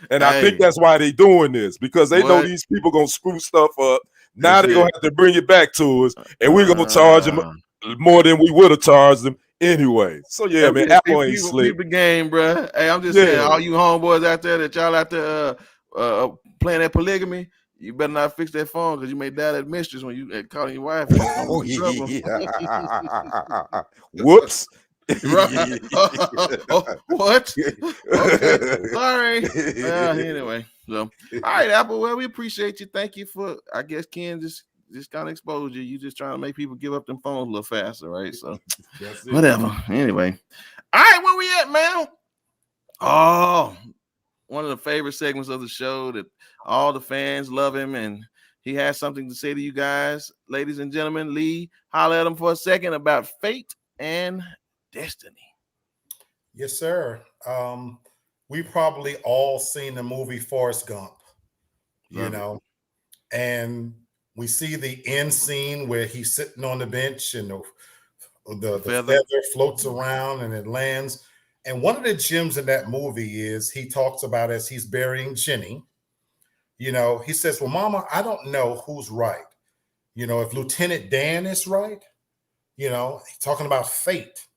[SPEAKER 2] and I think
[SPEAKER 1] Hey.
[SPEAKER 2] that's why they doing this, because they know
[SPEAKER 1] What?
[SPEAKER 2] these people gonna screw stuff up. Now
[SPEAKER 1] That's
[SPEAKER 2] they're gonna
[SPEAKER 1] it.
[SPEAKER 2] have to bring it back to us, and we're gonna charge them more than we would have charged them anyway. So yeah, man, Apple ain't slick.
[SPEAKER 1] Peep the game, bro. Hey, I'm just saying,
[SPEAKER 2] Yeah.
[SPEAKER 1] all you homeboys out there that y'all out there playing that polygamy, you better not fix that phone because you may die that mistress when you calling your wife.
[SPEAKER 2] Oh, trouble. Whoops.
[SPEAKER 1] Right. Oh, what? Okay, sorry. Anyway, so all right, Apple. Well, we appreciate you. Thank you for. I guess Ken just kind of exposed you. You just trying to make people give up them phones a little faster, right? So whatever. Anyway, all right, where we at, man? Oh, one of the favorite segments of the show that all the fans love him, and he has something to say to you guys, ladies and gentlemen. Lee, holler at him for a second about fate and destiny.
[SPEAKER 9] Yes, sir. We probably all seen the movie Forrest Gump, and we see the end scene where he's sitting on the bench and the feather floats around and it lands. And one of the gems in that movie is he talks about, as he's burying Jenny, he says, well, Mama, I don't know who's right. If Lieutenant Dan is right, he's talking about fate,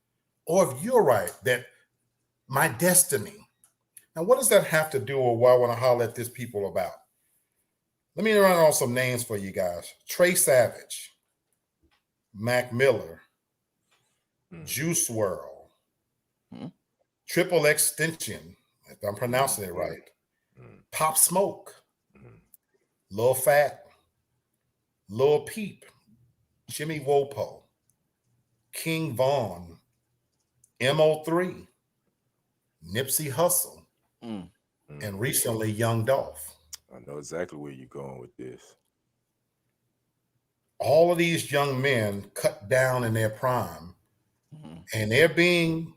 [SPEAKER 9] or if you're right, that my destiny. Now, what does that have to do with what I want to holler at these people about? Let me run on some names for you guys. Trey Savage, Mac Miller, Juice WRLD, Triple Extension, if I'm pronouncing it right, Pop Smoke, Lil Fat, Lil Peep, Jimmy Wopo, King Von, MO3, Nipsey Hussle, and recently Young Dolph.
[SPEAKER 2] I know exactly where you're going with this.
[SPEAKER 9] All of these young men cut down in their prime, and they're being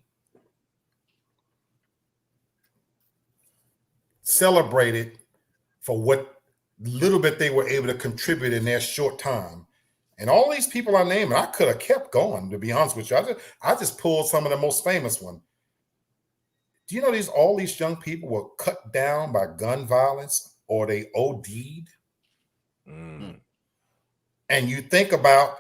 [SPEAKER 9] celebrated for what little bit they were able to contribute in their short time. And all these people I named, I could have kept going, to be honest with you. I just pulled some of the most famous ones. Do you know all these young people were cut down by gun violence, or they OD'd? And you think about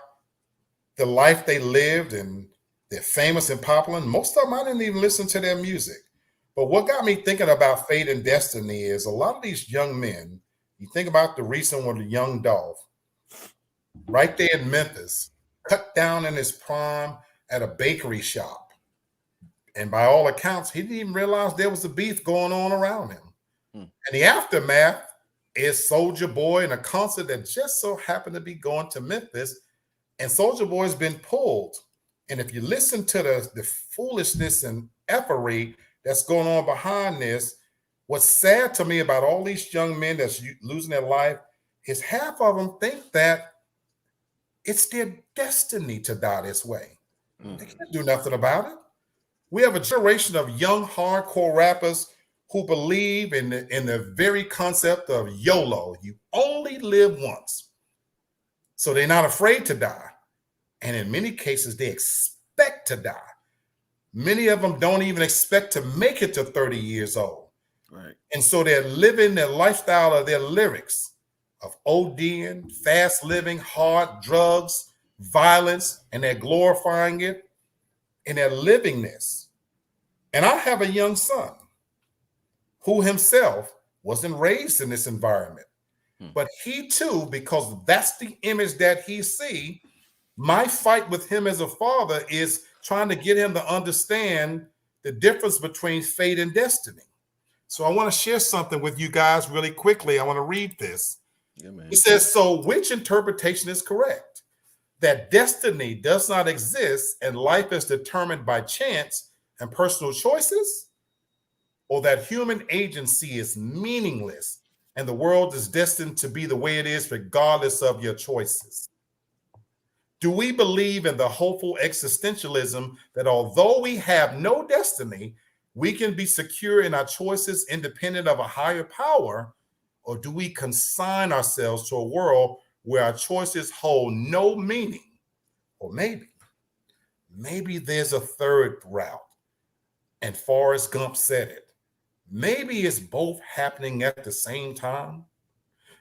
[SPEAKER 9] the life they lived, and they're famous and popular. And most of them, I didn't even listen to their music. But what got me thinking about fate and destiny is a lot of these young men, you think about the recent one, the Young Dolph, right there in Memphis, cut down in his prime at a bakery shop. And by all accounts, he didn't even realize there was a beef going on around him. And the aftermath, is Soulja Boy in a concert that just so happened to be going to Memphis, and Soulja Boy's been pulled. And if you listen to the foolishness and effery that's going on behind this, what's sad to me about all these young men that's losing their life is half of them think that it's their destiny to die this way. They can't do nothing about it. We have a generation of young hardcore rappers who believe in the very concept of YOLO. You only live once. So they're not afraid to die. And in many cases, they expect to die. Many of them don't even expect to make it to 30 years old.
[SPEAKER 1] Right.
[SPEAKER 9] And so they're living their lifestyle of their lyrics of ODing, fast living, hard drugs, violence, and they're glorifying it and they're living this. And I have a young son who himself wasn't raised in this environment. But he too, because that's the image that he see, my fight with him as a father is trying to get him to understand the difference between fate and destiny. So I want to share something with you guys really quickly. I want to read this.
[SPEAKER 1] Yeah, man.
[SPEAKER 9] It says, so which interpretation is correct? That destiny does not exist and life is determined by chance and personal choices? Or that human agency is meaningless and the world is destined to be the way it is regardless of your choices? Do we believe in the hopeful existentialism that although we have no destiny, we can be secure in our choices independent of a higher power? Or do we consign ourselves to a world where our choices hold no meaning? Or maybe there's a third route. And Forrest Gump said it. Maybe it's both happening at the same time.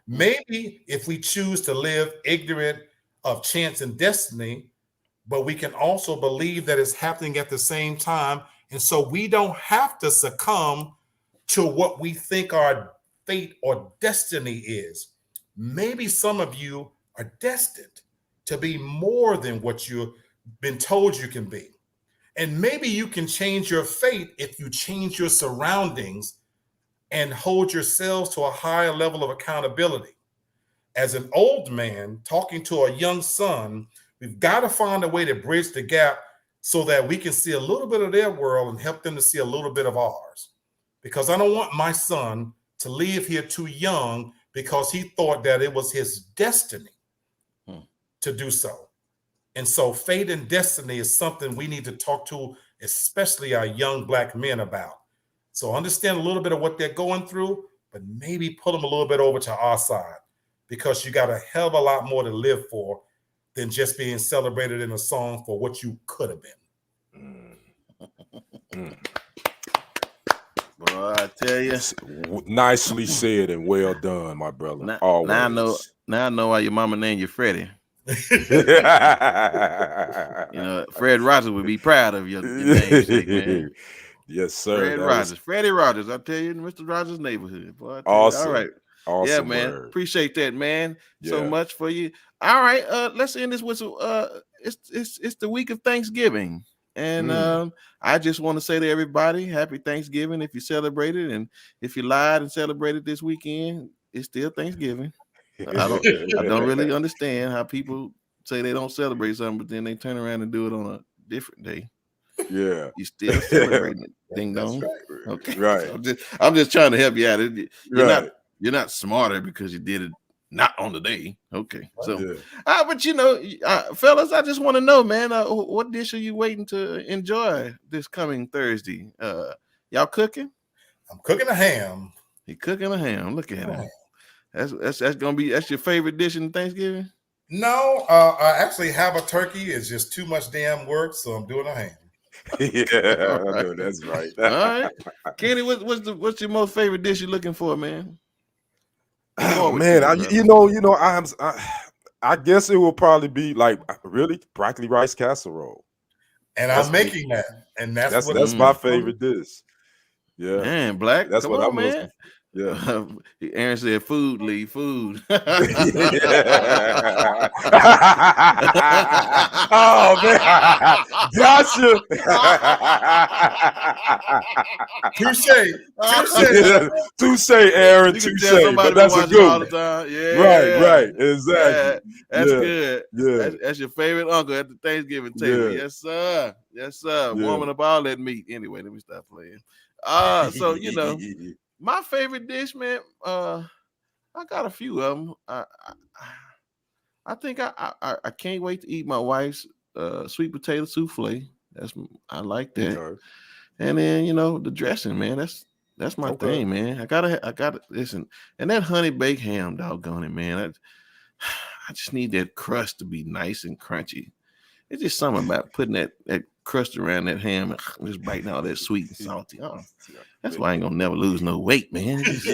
[SPEAKER 9] Maybe if we choose to live ignorant of chance and destiny, but we can also believe that it's happening at the same time. And so we don't have to succumb to what we think our fate or destiny is. Maybe some of you are destined to be more than what you've been told you can be. And maybe you can change your fate if you change your surroundings and hold yourselves to a higher level of accountability. As an old man talking to a young son, we've got to find a way to bridge the gap so that we can see a little bit of their world and help them to see a little bit of ours. Because I don't want my son to leave here too young because he thought that it was his destiny to do so. And so fate and destiny is something we need to talk to, especially our young Black men about. So understand a little bit of what they're going through, but maybe pull them a little bit over to our side, because you got a hell of a lot more to live for than just being celebrated in a song for what you could have been.
[SPEAKER 1] Boy, I tell you,
[SPEAKER 2] nicely said and well done, my brother.
[SPEAKER 1] Now I know why your mama named you Freddie. Fred Rogers would be proud of your namesake, man.
[SPEAKER 2] Yes, sir.
[SPEAKER 1] Freddie Rogers. I tell you, in Mr. Rogers' neighborhood. Boy,
[SPEAKER 2] awesome.
[SPEAKER 1] All right.
[SPEAKER 2] Awesome.
[SPEAKER 1] Yeah, man.
[SPEAKER 2] Word.
[SPEAKER 1] Appreciate that, man. So much for you. All right. Let's end this with it's the week of Thanksgiving. And I just want to say to everybody, happy Thanksgiving if you celebrated. And if you lied and celebrated this weekend, it's still Thanksgiving. I don't really understand how people say they don't celebrate something, but then they turn around and do it on a different day.
[SPEAKER 2] Yeah.
[SPEAKER 1] You still celebrating it. Ding dong.
[SPEAKER 9] Right.
[SPEAKER 1] Okay.
[SPEAKER 2] Right.
[SPEAKER 1] So I'm just trying to help you out. You're not smarter because you did it not on the day. Okay. So but fellas, I just want to know, man, what dish are you waiting to enjoy this coming Thursday? Y'all cooking?
[SPEAKER 9] I'm cooking a ham.
[SPEAKER 1] He cooking a ham. Look at him. That's your favorite dish in Thanksgiving?
[SPEAKER 9] No, I actually have a turkey. It's just too much damn work, so I'm doing a ham.
[SPEAKER 2] Yeah, right. That's right.
[SPEAKER 1] All right, Kenny, what's your most favorite dish you're looking for, man?
[SPEAKER 2] Oh man, I guess it will probably be like really broccoli rice casserole.
[SPEAKER 9] And I'm making that, and that's
[SPEAKER 2] my favorite dish. Yeah,
[SPEAKER 1] man, Black.
[SPEAKER 2] That's
[SPEAKER 1] come
[SPEAKER 2] what
[SPEAKER 1] on,
[SPEAKER 2] I'm
[SPEAKER 1] man.
[SPEAKER 2] Yeah.
[SPEAKER 1] Aaron said, "Food, Lee, food."
[SPEAKER 2] Oh man, gotcha. Touche, Aaron,
[SPEAKER 1] You can
[SPEAKER 2] touche.
[SPEAKER 1] tell somebody
[SPEAKER 2] But
[SPEAKER 1] been
[SPEAKER 2] that's a
[SPEAKER 1] watching
[SPEAKER 2] good
[SPEAKER 1] all the
[SPEAKER 2] one.
[SPEAKER 1] time.
[SPEAKER 2] Right,
[SPEAKER 1] Yeah,
[SPEAKER 2] exactly.
[SPEAKER 1] that's
[SPEAKER 2] Yeah,
[SPEAKER 1] good.
[SPEAKER 2] yeah,
[SPEAKER 1] That's your favorite uncle at the Thanksgiving table.
[SPEAKER 2] yeah,
[SPEAKER 1] Yes, sir. Yes, sir.
[SPEAKER 2] yeah.
[SPEAKER 1] Warming up all that meat. Anyway, let me stop playing. So my favorite dish, man. I got a few of them. I think I can't wait to eat my wife's sweet potato souffle. I like that.
[SPEAKER 2] Okay.
[SPEAKER 1] And then the dressing, man. That's my
[SPEAKER 2] Okay.
[SPEAKER 1] thing, man. I gotta listen. And that honey baked ham, doggone it, man. I just need that crust to be nice and crunchy. It's just something about putting that crust around that ham and just biting all that sweet and salty. Oh, that's why I ain't gonna never lose no weight, man. It's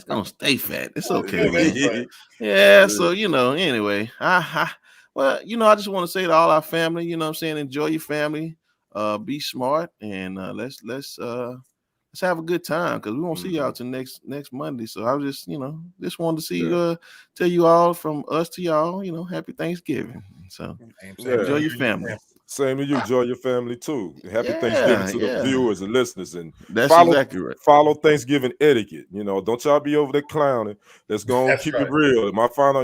[SPEAKER 1] gonna stay fat. It's okay, man. Yeah. So anyway, well, I just want to say to all our family, what I'm saying, enjoy your family, be smart, and let's have a good time because we won't see y'all till next Monday. So I was just wanted to see tell you all from us to y'all, happy Thanksgiving. So enjoy your family.
[SPEAKER 2] Same to you. Enjoy your family too. Happy Thanksgiving to the viewers and listeners, and
[SPEAKER 1] that's exactly right.
[SPEAKER 2] Follow Thanksgiving etiquette. Don't y'all be over there clowning. Let's go and keep it real. My final,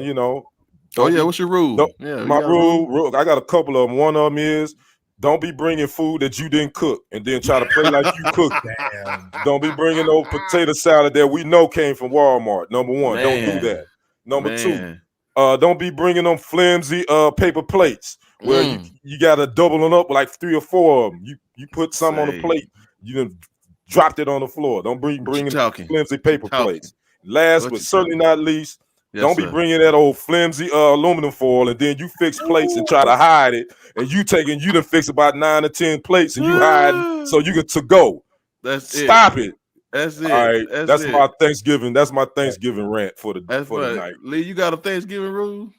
[SPEAKER 1] what's your rule?
[SPEAKER 2] My rule. I got a couple of them. One of them is, don't be bringing food that you didn't cook and then try to play like you cooked it. Don't be bringing no potato salad that we know came from Walmart. Number one, don't do that. Number two, don't be bringing them flimsy paper plates where you got to double them up like 3 or 4 of them. You put some on the plate, you done dropped it on the floor. Don't bring flimsy paper plates. Last but certainly not least, don't be bringing that old flimsy aluminum foil and then you fix plates and try to hide it. And you done fix about 9 or 10 plates and you hide so you get to go. Stop it.
[SPEAKER 1] That's it.
[SPEAKER 2] All right. That's my Thanksgiving. That's my Thanksgiving rant for the night.
[SPEAKER 1] Lee, you got a Thanksgiving rule?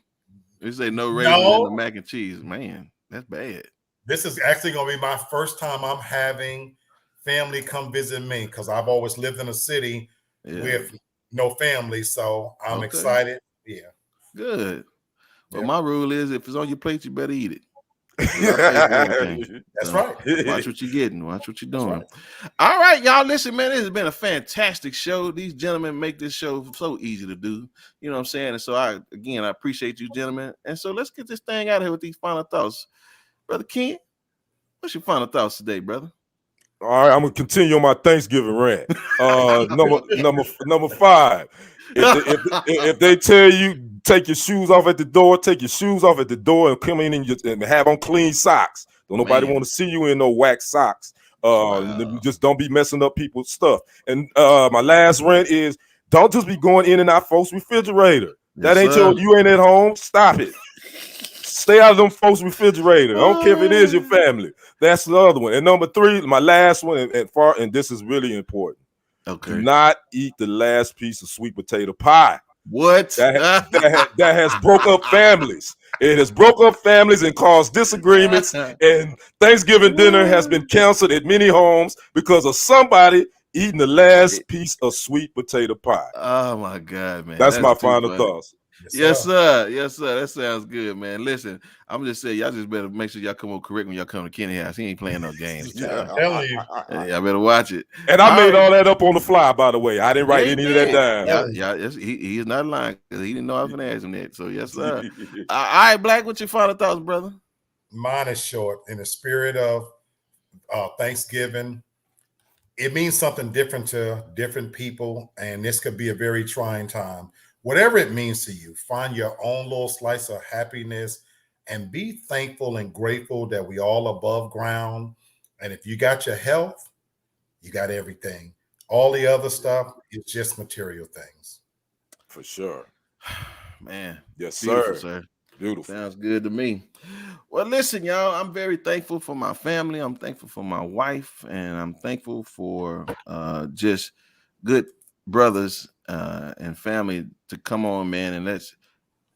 [SPEAKER 1] You say no raisins in the mac and cheese. Man, that's bad.
[SPEAKER 9] This is actually going to be my first time I'm having family come visit me because I've always lived in a city with no family. So I'm excited. Yeah.
[SPEAKER 1] Good. Well, my rule is if it's on your plate, you better eat it.
[SPEAKER 9] That's right.
[SPEAKER 1] Watch what you're getting. Watch what you're doing. Right. All right, y'all. Listen, man, this has been a fantastic show. These gentlemen make this show so easy to do. You know what I'm saying? And so I appreciate you, gentlemen. And so let's get this thing out of here with these final thoughts. Brother Ken, what's your final thoughts today, brother?
[SPEAKER 2] All right, I'm gonna continue on my Thanksgiving rant. Number 5. If they tell you take your shoes off at the door, take your shoes off at the door and come in and have on clean socks. Don't nobody want to see you in no wax socks. Just don't be messing up people's stuff. And my last rant is don't just be going in and out folks' refrigerator. That ain't you ain't at home. Stop it. Stay out of them folks' refrigerator. I don't care if it is your family. That's the other one. And number 3, my last one, and this is really important.
[SPEAKER 1] Okay.
[SPEAKER 2] Do not eat the last piece of sweet potato pie.
[SPEAKER 1] What?
[SPEAKER 2] That has broke up families. It has broke up families and caused disagreements. And Thanksgiving dinner has been canceled at many homes because of somebody eating the last piece of sweet potato pie.
[SPEAKER 1] Oh my God, man.
[SPEAKER 2] That's my final thoughts.
[SPEAKER 1] Yes, sir. Yes, sir. That sounds good, man. Listen, I'm just saying, y'all just better make sure y'all come on correct when y'all come to Kenny house. He ain't playing no games.
[SPEAKER 9] Telling you.
[SPEAKER 1] Y'all better watch it.
[SPEAKER 2] And I made all that up on the fly, by the way. I didn't write any of that down.
[SPEAKER 1] Yeah, he is not lying because he didn't know I was going to ask him that. So, yes, sir. All right, Black, what's your final thoughts, brother?
[SPEAKER 9] Mine is short. In the spirit of Thanksgiving, it means something different to different people, and this could be a very trying time. Whatever it means to you, find your own little slice of happiness and be thankful and grateful that we all above ground. And if you got your health, you got everything. All the other stuff is just material things.
[SPEAKER 2] For sure.
[SPEAKER 1] Man.
[SPEAKER 2] Yes,
[SPEAKER 1] beautiful,
[SPEAKER 2] sir. Beautiful.
[SPEAKER 1] Sounds good to me. Well, listen, y'all, I'm very thankful for my family. I'm thankful for my wife, and I'm thankful for just good brothers and family to come on, man, and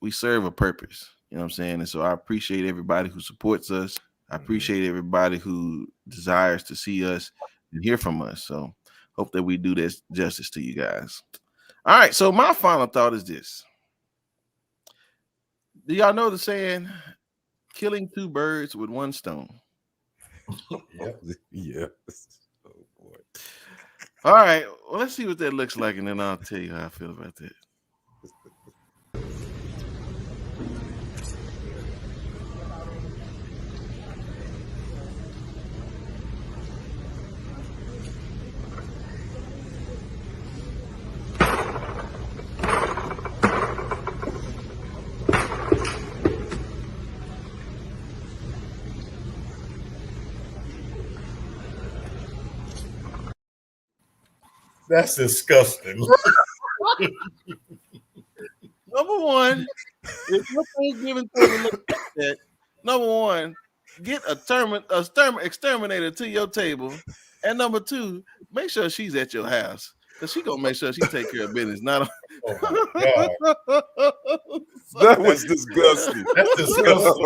[SPEAKER 1] we serve a purpose. You know what I'm saying? And so I appreciate everybody who supports us. I appreciate everybody who desires to see us and hear from us. So Hope that we do this justice to you guys. All right, so my final thought is this. Do y'all know the saying, killing two birds with one stone?
[SPEAKER 2] Yeah. Oh boy.
[SPEAKER 1] All right, well, let's see what that looks like, and then I'll tell you how I feel about that.
[SPEAKER 9] That's disgusting.
[SPEAKER 1] Number one, if your Thanksgiving turkey looks like that, number one, get a exterminator to your table, and number two, make sure she's at your house because she gonna make sure she take care of business. Not
[SPEAKER 9] Oh my God.
[SPEAKER 2] That was disgusting.
[SPEAKER 9] That's disgusting.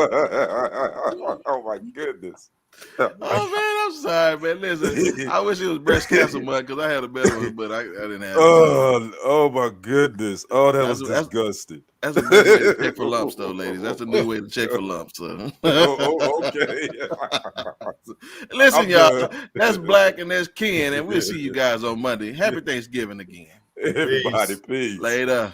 [SPEAKER 2] Oh my goodness.
[SPEAKER 1] Oh man, I'm sorry, man. Listen, I wish it was breast cancer month because I had a better one, but I didn't have it.
[SPEAKER 2] Oh my goodness. Oh, that's disgusting.
[SPEAKER 1] That's a new way to check for lumps, though, ladies. That's a new way to check for lumps. So.
[SPEAKER 2] Okay.
[SPEAKER 1] Listen, y'all. That's Black and that's Ken, and we'll see you guys on Monday. Happy Thanksgiving again.
[SPEAKER 2] Everybody, peace.
[SPEAKER 1] Later.